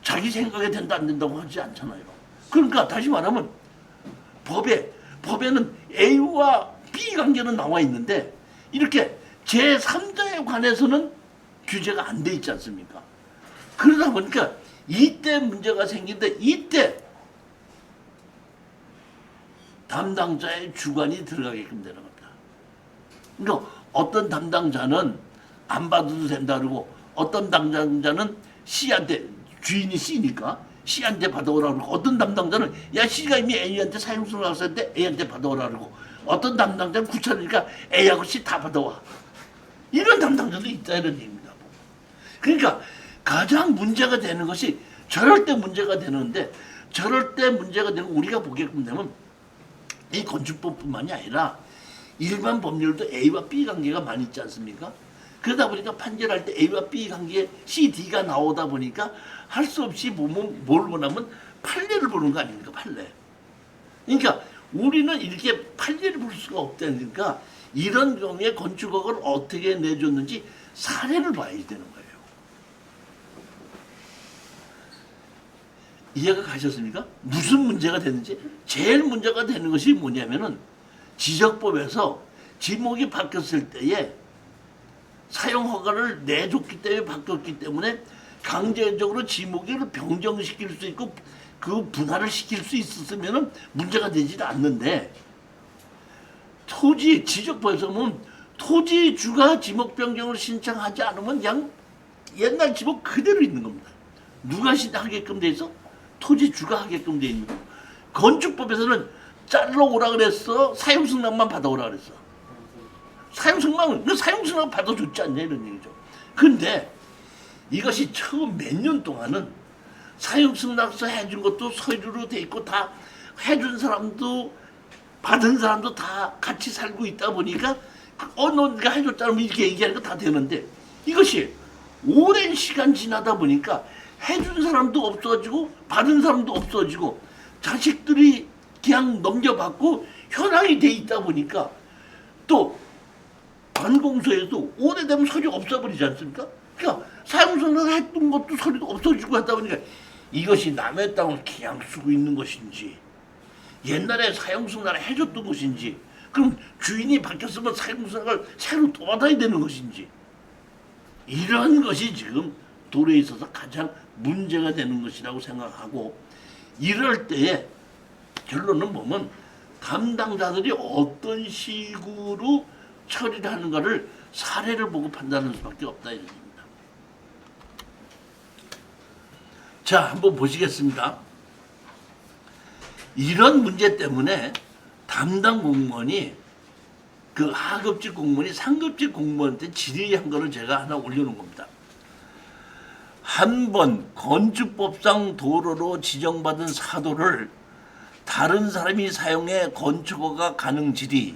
자기 생각에 된다 안 된다고 하지 않잖아요. 그러니까 다시 말하면 법에는 A와 B 관계는 나와 있는데 이렇게 제3자에 관해서는 규제가 안 돼 있지 않습니까? 그러다 보니까 이때 문제가 생긴데 이때 담당자의 주관이 들어가게끔 되는 겁니다. 그러니까 어떤 담당자는 안 받아도 된다 그러고 어떤 담당자는 C한테 주인이 C니까 C한테 받아오라 그러고 어떤 담당자는 야 C가 이미 A한테 사용승낙을 썼는데 A한테 받아오라 그러고 어떤 담당자는 구차니까 A하고 C 다 받아와. 이런 담당자도 있다 이런 얘기입니다. 그러니까 가장 문제가 되는 것이 저럴 때 문제가 되는데 저럴 때 문제가 되는 우리가 보게끔 되면 이 건축법뿐만이 아니라 일반 법률도 A와 B 관계가 많이 있지 않습니까? 그러다 보니까 판결할 때 A와 B 관계 C, D가 나오다 보니까 할 수 없이 보면 뭘 보냐면 판례를 보는 거 아닙니까? 판례. 그러니까 우리는 이렇게 판례를 볼 수가 없다니까 이런 경우에 건축허가를 어떻게 내줬는지 사례를 봐야 되는 거예요. 이해가 가셨습니까? 무슨 문제가 되는지 제일 문제가 되는 것이 뭐냐면은 지적법에서 지목이 바뀌었을 때에 사용허가를 내줬기 때문에 바뀌었기 때문에 강제적으로 지목을 변경시킬 수 있고 그 분할을 시킬 수 있었으면 문제가 되지 않는데 지적법에서 보면 토지주가 지목 변경을 신청하지 않으면 그냥 옛날 지목 그대로 있는 겁니다. 누가 하게끔 돼 있어? 토지주가 하게끔 돼 있는 거고 건축법에서는 잘라 오라 그랬어. 사용승낙만 받아오라 그랬어. 사용승낙 받아줬지 않냐 이런 얘기죠. 근데 이것이 처음 몇 년 동안은 사용승낙서 해준 것도 서류로 돼 있고 다 해준 사람도 받은 사람도 다 같이 살고 있다 보니까 너가 해줬다면 이렇게 얘기하는 거 다 되는데 이것이 오랜 시간 지나다 보니까 해준 사람도 없어지고 받은 사람도 없어지고 자식들이 그냥 넘겨받고 현황이 돼 있다 보니까 또 관공서에도 오래되면 서류 없어버리지 않습니까? 그러니까 사용승낙 했던 것도 서류도 없어지고 하다 보니까 이것이 남의 땅을 그냥 쓰고 있는 것인지 옛날에 사용승낙을 해줬던 것인지 그럼 주인이 바뀌었으면 사용승낙을 새로 또 받아야 되는 것인지 이런 것이 지금 도로에 있어서 가장 문제가 되는 것이라고 생각하고, 이럴 때에 결론은 보면 담당자들이 어떤 식으로 처리를 하는가를 사례를 보고 판단할 수밖에 없다 이런 얘기입니다. 자, 한번 보시겠습니다. 이런 문제 때문에 담당 공무원이 그 하급직 공무원이 상급직 공무원한테 질의한 거를 제가 하나 올려놓은 겁니다. 한 번 건축법상 도로로 지정받은 사도를 다른 사람이 사용해 건축허가 가능 질의.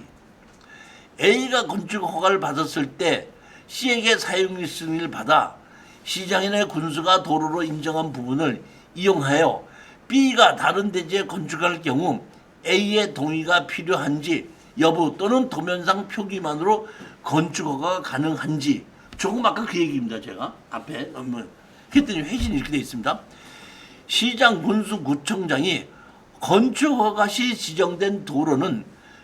A가 건축허가를 받았을 때 C에게 사용 승인을 받아 시장인의 군수가 도로로 인정한 부분을 이용하여 B가 다른 대지에 건축할 경우 A의 동의가 필요한지 여부 또는 도면상 표기만으로 건축허가가 가능한지. 조금 아까 그 얘기입니다. 제가 앞에 했더니 회신이 이렇게 되어 있습니다. 시장 군수 구청장이 건축허가 시 지정된 도로는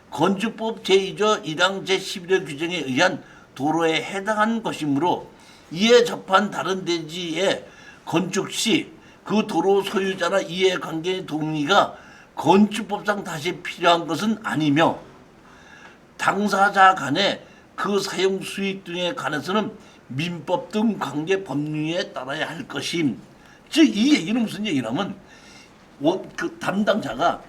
건축법 제2조 1항 제11호 규정에 의한 도로에 해당한 것이므로 이에 접한 다른 대지의 건축 시 그 도로 소유자나 이해관계의 동의가 건축법상 다시 필요한 것은 아니며 당사자 간의 그 사용 수익 등에 관해서는 민법 등 관계 법률에 따라야 할 것임. 즉 이 얘기는 무슨 얘기냐면 그 담당자가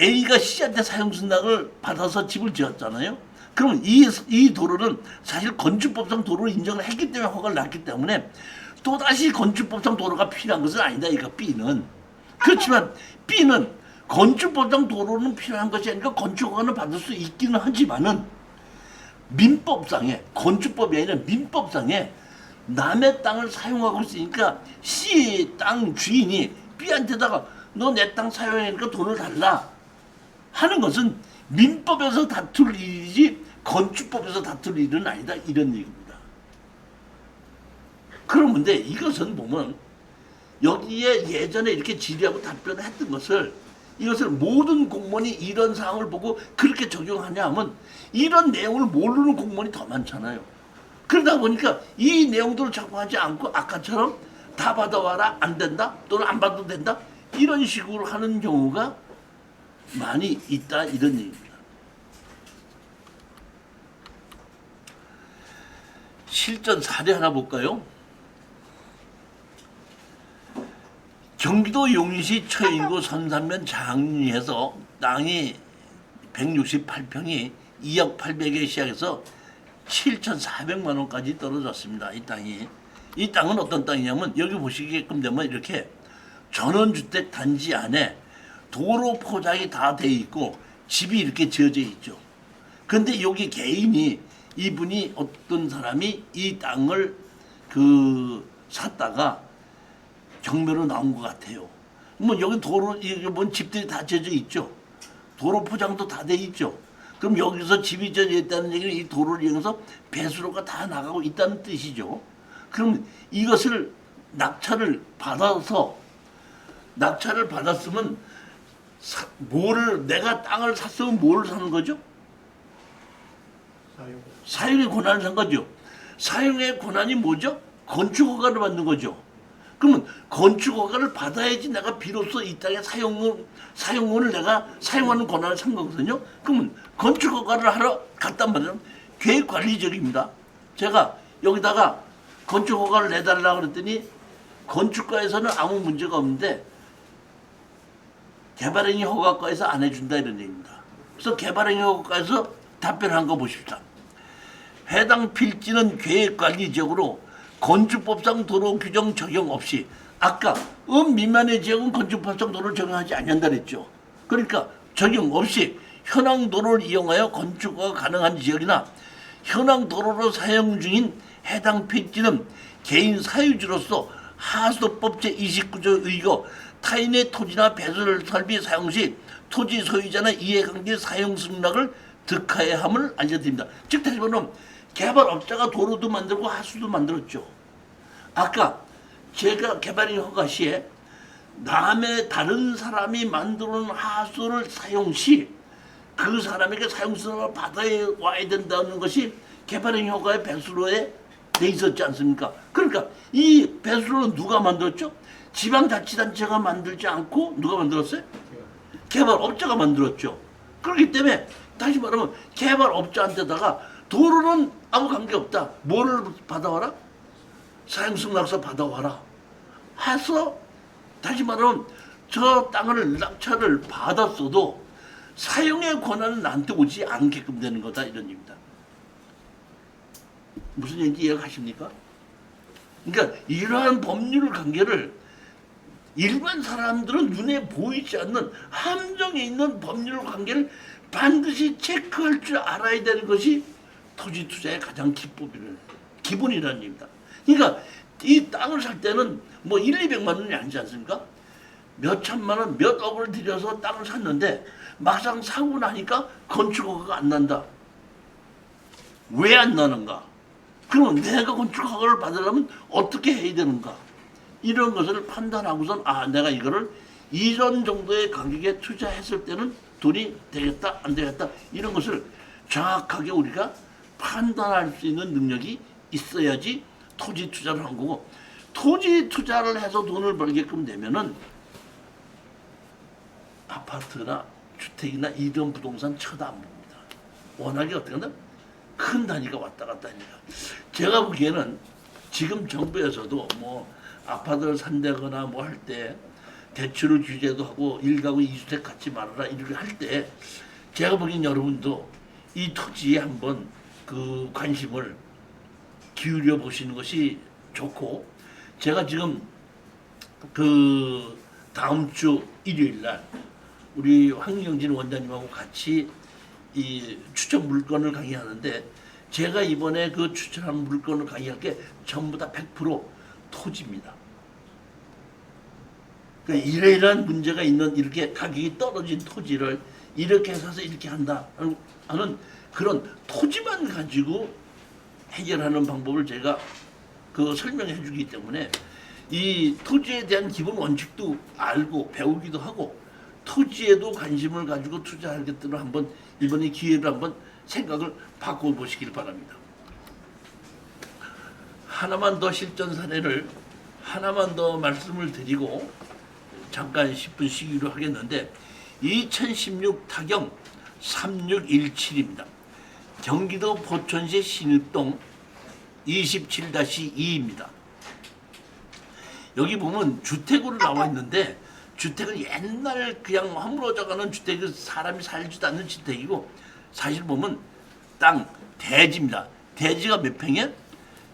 A가 C한테 사용 승낙을 받아서 집을 지었잖아요. 그러면 이 도로는 사실 건축법상 도로를 인정을 했기 때문에 허가를 났기 때문에 또다시 건축법상 도로가 필요한 것은 아니다. 이거 B는. 그렇지만 B는 건축법상 도로는 필요한 것이 아니라 건축허가는 받을 수 있기는 하지만은 민법상에, 건축법이 아니라 민법상에 남의 땅을 사용하고 있으니까 C의 땅 주인이 B한테다가 너 내 땅 사용하니까 돈을 달라 하는 것은 민법에서 다툴 일이지 건축법에서 다툴 일은 아니다 이런 얘기입니다. 그런데 이것은 보면 여기에 예전에 이렇게 질의하고 답변을 했던 것을 이것을 모든 공무원이 이런 사항을 보고 그렇게 적용하냐 하면 이런 내용을 모르는 공무원이 더 많잖아요. 그러다 보니까 이 내용들을 적용하지 않고 아까처럼 다 받아와라 안 된다 또는 안 받아도 된다 이런 식으로 하는 경우가 많이 있다 이런 얘기입니다. 실전 사례 하나 볼까요? 경기도 용인시 처인구 선산면 장리에서 땅이 168평이 2억 800에 시작해서 7,400만 원까지 떨어졌습니다. 이 땅이. 이 땅은 어떤 땅이냐면 여기 보시게끔 되면 이렇게 전원주택 단지 안에 도로 포장이 다 돼 있고 집이 이렇게 지어져 있죠. 근데 여기 개인이 이분이 어떤 사람이 이 땅을 샀다가 경매로 나온 것 같아요. 뭐 여기 도로 뭔 집들이 다 지어져 있죠. 도로 포장도 다 돼 있죠. 그럼 여기서 집이 지어져 있다는 얘기는 이 도로를 이용해서 배수로가 다 나가고 있다는 뜻이죠. 그럼 이것을 낙찰을 받았으면 내가 땅을 샀으면 뭘 사는 거죠? 사용의 권한을 산 거죠. 사용의 권한이 뭐죠? 건축허가를 받는 거죠. 그러면 건축허가를 받아야지 내가 비로소 이 땅의 사용권을 내가 사용하는 권한을 산 거거든요. 그러면 건축허가를 하러 갔단 말이에요. 계획관리적입니다. 제가 여기다가 건축허가를 내달라고 그랬더니 건축과에서는 아무 문제가 없는데 개발행위 허가과에서 안 해준다 이런 얘기입니다. 그래서 개발행위 허가과에서 답변한 거 보십시오. 해당 필지는 계획관리지역으로 건축법상 도로 규정 적용 없이 아까 미만의 지역은 건축법상 도로를 적용하지 않는다 그랬죠. 그러니까 적용 없이 현황 도로를 이용하여 건축가 가능한 지역이나 현황 도로로 사용 중인 해당 필지는 개인 사유지로서 하수도법 제29조 의거 타인의 토지나 배설 설비 사용 시 토지 소유자나 이해관계 사용 승낙을 득하여야 함을 알려드립니다. 즉 다시 말하면 개발업자가 도로도 만들고 하수도 만들었죠. 아까 제가 개발인 허가 시에 다른 사람이 만들어 놓은 하수를 사용 시 그 사람에게 사용승낙을 받아야 와야 된다는 것이 개발인 허가의 배수로의 돼 있었지 않습니까? 그러니까 이 배수로는 누가 만들었죠? 지방자치단체가 만들지 않고 누가 만들었어요? 개발업자가 만들었죠. 그렇기 때문에 다시 말하면 개발업자한테다가 도로는 아무 관계없다. 뭐를 받아와라? 사행성 낙서 받아와라. 해서 다시 말하면 저 땅을 낙찰을 받았어도 사용의 권한은 나한테 오지 않게끔 되는 거다 이런 얘기입니다. 무슨 얘기인지 이해가십니까? 그러니까 이러한 법률 관계를 일반 사람들은 눈에 보이지 않는 함정에 있는 법률 관계를 반드시 체크할 줄 알아야 되는 것이 토지 투자의 가장 기본이라는 얘기입니다. 그러니까 이 땅을 살 때는 뭐 1, 200만 원이 아니지 않습니까? 몇 천만 원, 몇 억을 들여서 땅을 샀는데 막상 사고 나니까 건축허가가 안 난다. 왜 안 나는가? 그럼 내가 건축허가를 받으려면 어떻게 해야 되는가? 이런 것을 판단하고선 내가 이거를 이런 정도의 가격에 투자했을 때는 돈이 되겠다 안 되겠다 이런 것을 정확하게 우리가 판단할 수 있는 능력이 있어야지 토지 투자를 한 거고, 토지 투자를 해서 돈을 벌게끔 되면은 아파트나 주택이나 이런 부동산 쳐다 안 봅니다. 워낙에 어떻게 하나 큰 단위가 왔다 갔다 하니까. 제가 보기에는 지금 정부에서도 뭐 아파트를 산다거나 뭐 할 때 대출을 규제도 하고 1가구 2주택 갖지 말아라 이렇게 할 때 제가 보기엔 여러분도 이 토지에 한번 그 관심을 기울여 보시는 것이 좋고, 제가 지금 그 다음 주 일요일 날 우리 황영진 원장님하고 같이 이 추천 물건을 강의하는데, 제가 이번에 그 추천한 물건을 강의할 게 전부 다 100% 토지입니다. 그러니까 이러이러한 문제가 있는 이렇게 가격이 떨어진 토지를 이렇게 사서 이렇게 한다 하는 그런 토지만 가지고 해결하는 방법을 제가 그 설명해 주기 때문에 이 토지에 대한 기본 원칙도 알고 배우기도 하고 토지에도 관심을 가지고 투자할 것들을 한번 이번에 기회를 한번 생각을 바꿔보시길 바랍니다. 하나만 더 실전 사례를 하나만 더 말씀을 드리고 잠깐 10분 쉬기로 하겠는데, 2016 타경 3617입니다. 경기도 포천시 신읍동 27-2입니다. 여기 보면 주택으로 나와 있는데 주택은 옛날 그냥 허물어져가는 주택이 사람이 살지도 않는 주택이고, 사실 보면 땅 대지입니다. 대지가 몇 평이야?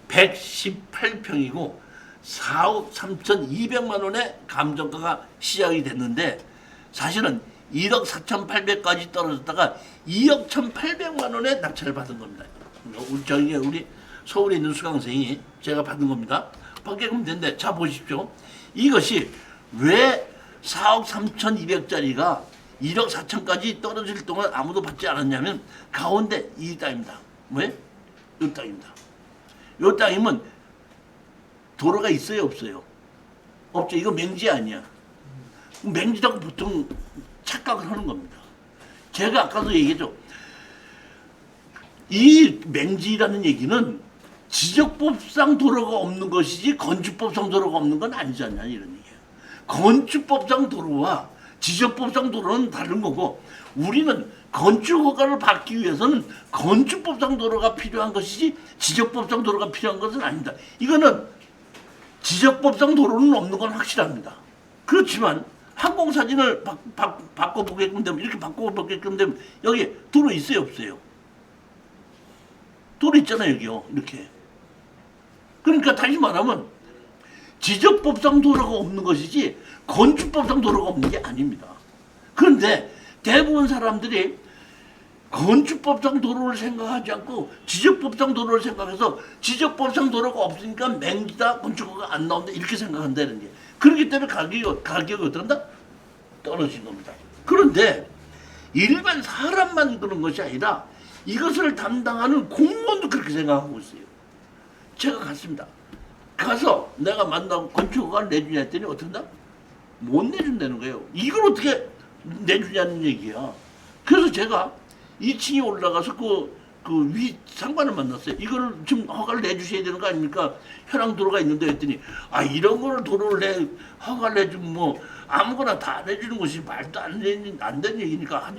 118평이고 4억 3,200만 원의 감정가가 시작이 됐는데 사실은 1억 4,800까지 떨어졌다가 2억 1,800만 원에 낙찰을 받은 겁니다. 우리 서울에 있는 수강생이 제가 받은 겁니다. 받게 되면 되는데, 자 보십시오. 이것이 왜 4억 3,200짜리가 1억 4천까지 떨어질 동안 아무도 받지 않았냐면 가운데 이 땅입니다. 왜? 이 땅입니다. 이 땅이면 도로가 있어요 없어요? 없죠. 이거 맹지 아니야. 맹지라고 보통 착각을 하는 겁니다. 제가 아까도 얘기했죠. 이 맹지라는 얘기는 지적법상 도로가 없는 것이지 건축법상 도로가 없는 건 아니잖냐 이런 얘기예요. 건축법상 도로와 지적법상 도로는 다른 거고, 우리는 건축허가를 받기 위해서는 건축법상 도로가 필요한 것이지 지적법상 도로가 필요한 것은 아닙니다. 이거는 지적법상 도로는 없는 건 확실합니다. 그렇지만 항공사진을 바꿔보게끔 되면, 이렇게 바꿔보게끔 되면 여기 도로 있어요 없어요? 도로 있잖아요 여기요 이렇게. 그러니까 다시 말하면 지적법상 도로가 없는 것이지 건축법상 도로가 없는 게 아닙니다. 그런데 대부분 사람들이 건축법상 도로를 생각하지 않고 지적법상 도로를 생각해서 지적법상 도로가 없으니까 맹지다 건축허가 안 나온다 이렇게 생각한다는 게, 그렇기 때문에 가격이 어떤다? 떨어진 겁니다. 그런데 일반 사람만 그런 것이 아니라 이것을 담당하는 공무원도 그렇게 생각하고 있어요. 제가 갔습니다. 가서 내가 만나고 건축허가를 내주냐 했더니 어떻게 한다? 못 내준다는 거예요. 이걸 어떻게 내주냐는 얘기야. 그래서 제가 2층에 올라가서 그 그 위 상관을 만났어요. 이거를 지금 허가를 내주셔야 되는 거 아닙니까? 현황 도로가 있는데 했더니 이런 거를 도로를 허가를 내주면 뭐 아무거나 다 내주는 것이 말도 안 되는 얘기니까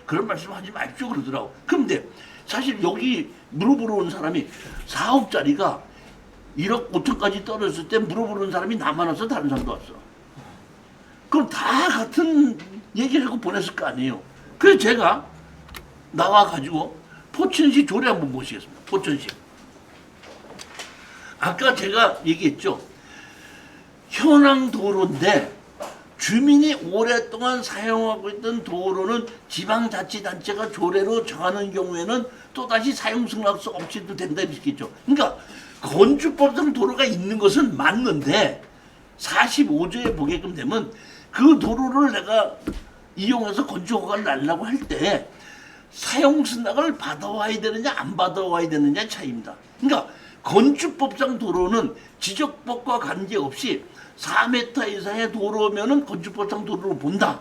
그런 말씀 하지 마십시오 그러더라고. 그런데 사실 여기 물어보러 온 사람이 4억짜리가 1억 5천까지 떨어졌을 때 물어보러 온 사람이 나만 와서 다른 사람도 왔어. 그럼 다 같은 얘기를 하고 보냈을 거 아니에요. 그래서 제가 나와가지고 포천시 조례 한번 모시겠습니다. 포천시. 아까 제가 얘기했죠. 현황 도로인데 주민이 오랫동안 사용하고 있던 도로는 지방자치단체가 조례로 정하는 경우에는 또다시 사용승낙서 없이도 된다 이랬겠죠. 그러니까 건축법상 도로가 있는 것은 맞는데 45조에 보게끔 되면 그 도로를 내가 이용해서 건축허가를 내려고 할 때 사용승낙을 받아와야 되느냐 안 받아와야 되느냐 차이입니다. 그러니까 건축법상 도로는 지적법과 관계없이 4m 이상의 도로면은 건축법상 도로로 본다.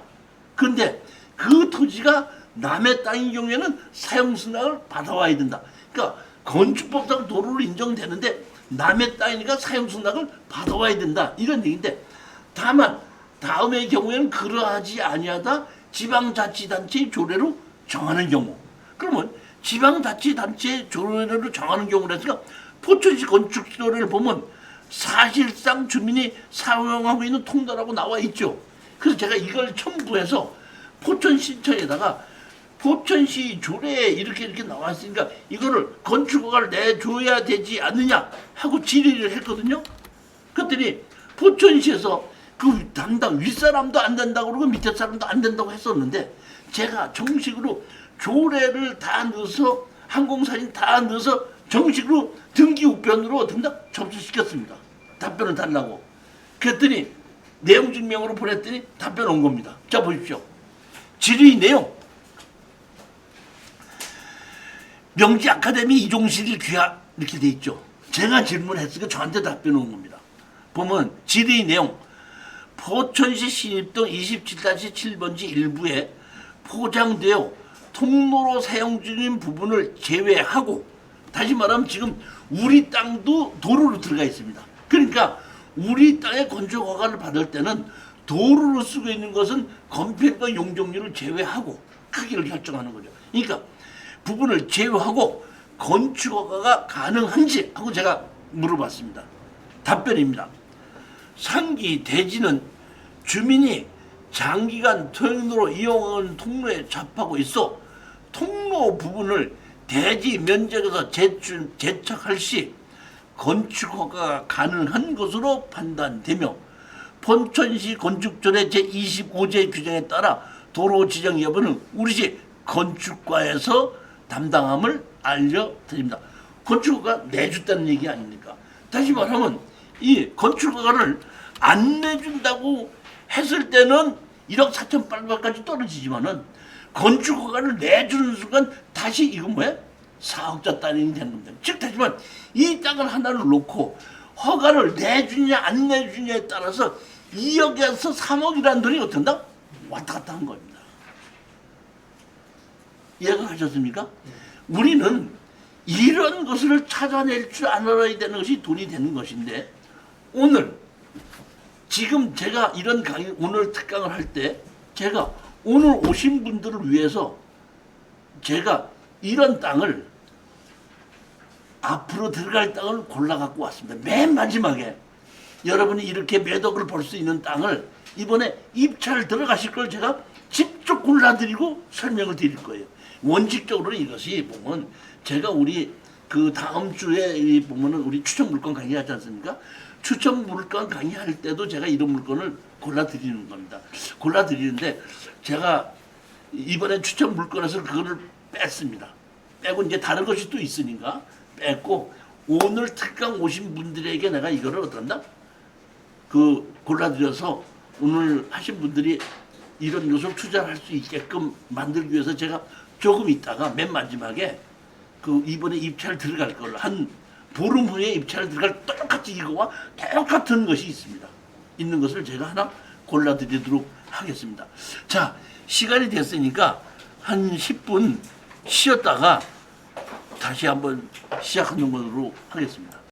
그런데 그 토지가 남의 땅인 경우에는 사용승낙을 받아와야 된다. 그러니까 건축법상 도로로 인정되는데 남의 땅이니까 사용승낙을 받아와야 된다. 이런 얘기인데 다만 다음의 경우에는 그러하지 아니하다 지방자치단체의 조례로 정하는 경우. 그러면 지방자치단체의 조례로 정하는 경우라서 포천시 건축조례를 보면 사실상 주민이 사용하고 있는 통로라고 나와 있죠. 그래서 제가 이걸 첨부해서 포천시청에다가 포천시 조례에 이렇게 나왔으니까 이거를 건축허가를 내줘야 되지 않느냐 하고 질의를 했거든요. 그랬더니 포천시에서 그 담당 윗사람도 안 된다고 그러고 밑에 사람도 안 된다고 했었는데 제가 정식으로 조례를 다 넣어서 항공사진 다 넣어서 정식으로 등기 우편으로 등록 접수시켰습니다. 답변을 달라고. 그랬더니 내용 증명으로 보냈더니 답변 온 겁니다. 자 보십시오. 질의 내용. 명지 아카데미 이종실 귀하 이렇게 돼 있죠. 제가 질문했으니까 저한테 답변 온 겁니다. 보면 질의 내용. 포천시 신입동 27-7번지 일부에 포장되어 통로로 사용 중인 부분을 제외하고 다시 말하면 지금 우리 땅도 도로로 들어가 있습니다. 그러니까 우리 땅에 건축허가를 받을 때는 도로로 쓰고 있는 것은 건폐과 용적률을 제외하고 크기를 결정하는 거죠. 그러니까 부분을 제외하고 건축허가가 가능한지 하고 제가 물어봤습니다. 답변입니다. 상기 대지는 주민이 장기간 통로로 이용하는 통로에 접하고 있어 통로 부분을 대지 면적에서 제척할 시 건축허가가 가능한 것으로 판단되며 포천시 건축조례 제25제 규정에 따라 도로 지정 여부는 우리시 건축과에서 담당함을 알려드립니다. 건축허가 내줬다는 얘기 아닙니까? 다시 말하면 이 건축허가를 안 내준다고 했을 때는 1억 4,800까지 떨어지지만은 건축허가를 내주는 순간 다시 이건 뭐야? 4억자 땅이 되는 겁니다. 즉 하지만 이 땅을 하나를 놓고 허가를 내주냐 안 내주냐에 따라서 2억에서 3억이라는 돈이 어떻게 한다? 왔다 갔다 한 겁니다. 이해가 가셨습니까? 우리는 이런 것을 찾아낼 줄 알아야 되는 것이 돈이 되는 것인데 오늘 지금 제가 이런 강의 오늘 특강을 할 때 제가 오늘 오신 분들을 위해서 제가 이런 땅을 앞으로 들어갈 땅을 골라 갖고 왔습니다. 맨 마지막에 여러분이 이렇게 매덕을 볼 수 있는 땅을 이번에 입찰 들어가실 걸 제가 직접 골라드리고 설명을 드릴 거예요. 원칙적으로 이것이 보면 제가 우리 그 다음 주에 보면은 우리 추천 물건 강의하지 않습니까? 추천 물건 강의할 때도 제가 이런 물건을 골라드리는 겁니다. 골라드리는데 제가 이번에 추천 물건에서 그거를 뺐습니다. 빼고 이제 다른 것이 또 있으니까 뺐고 오늘 특강 오신 분들에게 내가 이거를 어떤다? 그 골라드려서 오늘 하신 분들이 이런 요소를 투자할 수 있게끔 만들기 위해서 제가 조금 있다가 맨 마지막에 그 이번에 입찰 들어갈 걸 한 보름 후에 입찰 들어갈 똑같이 이거와 똑같은 것이 있습니다. 있는 것을 제가 하나 골라드리도록 하겠습니다. 자, 시간이 됐으니까 한 10분 쉬었다가 다시 한번 시작하는 걸로 하겠습니다.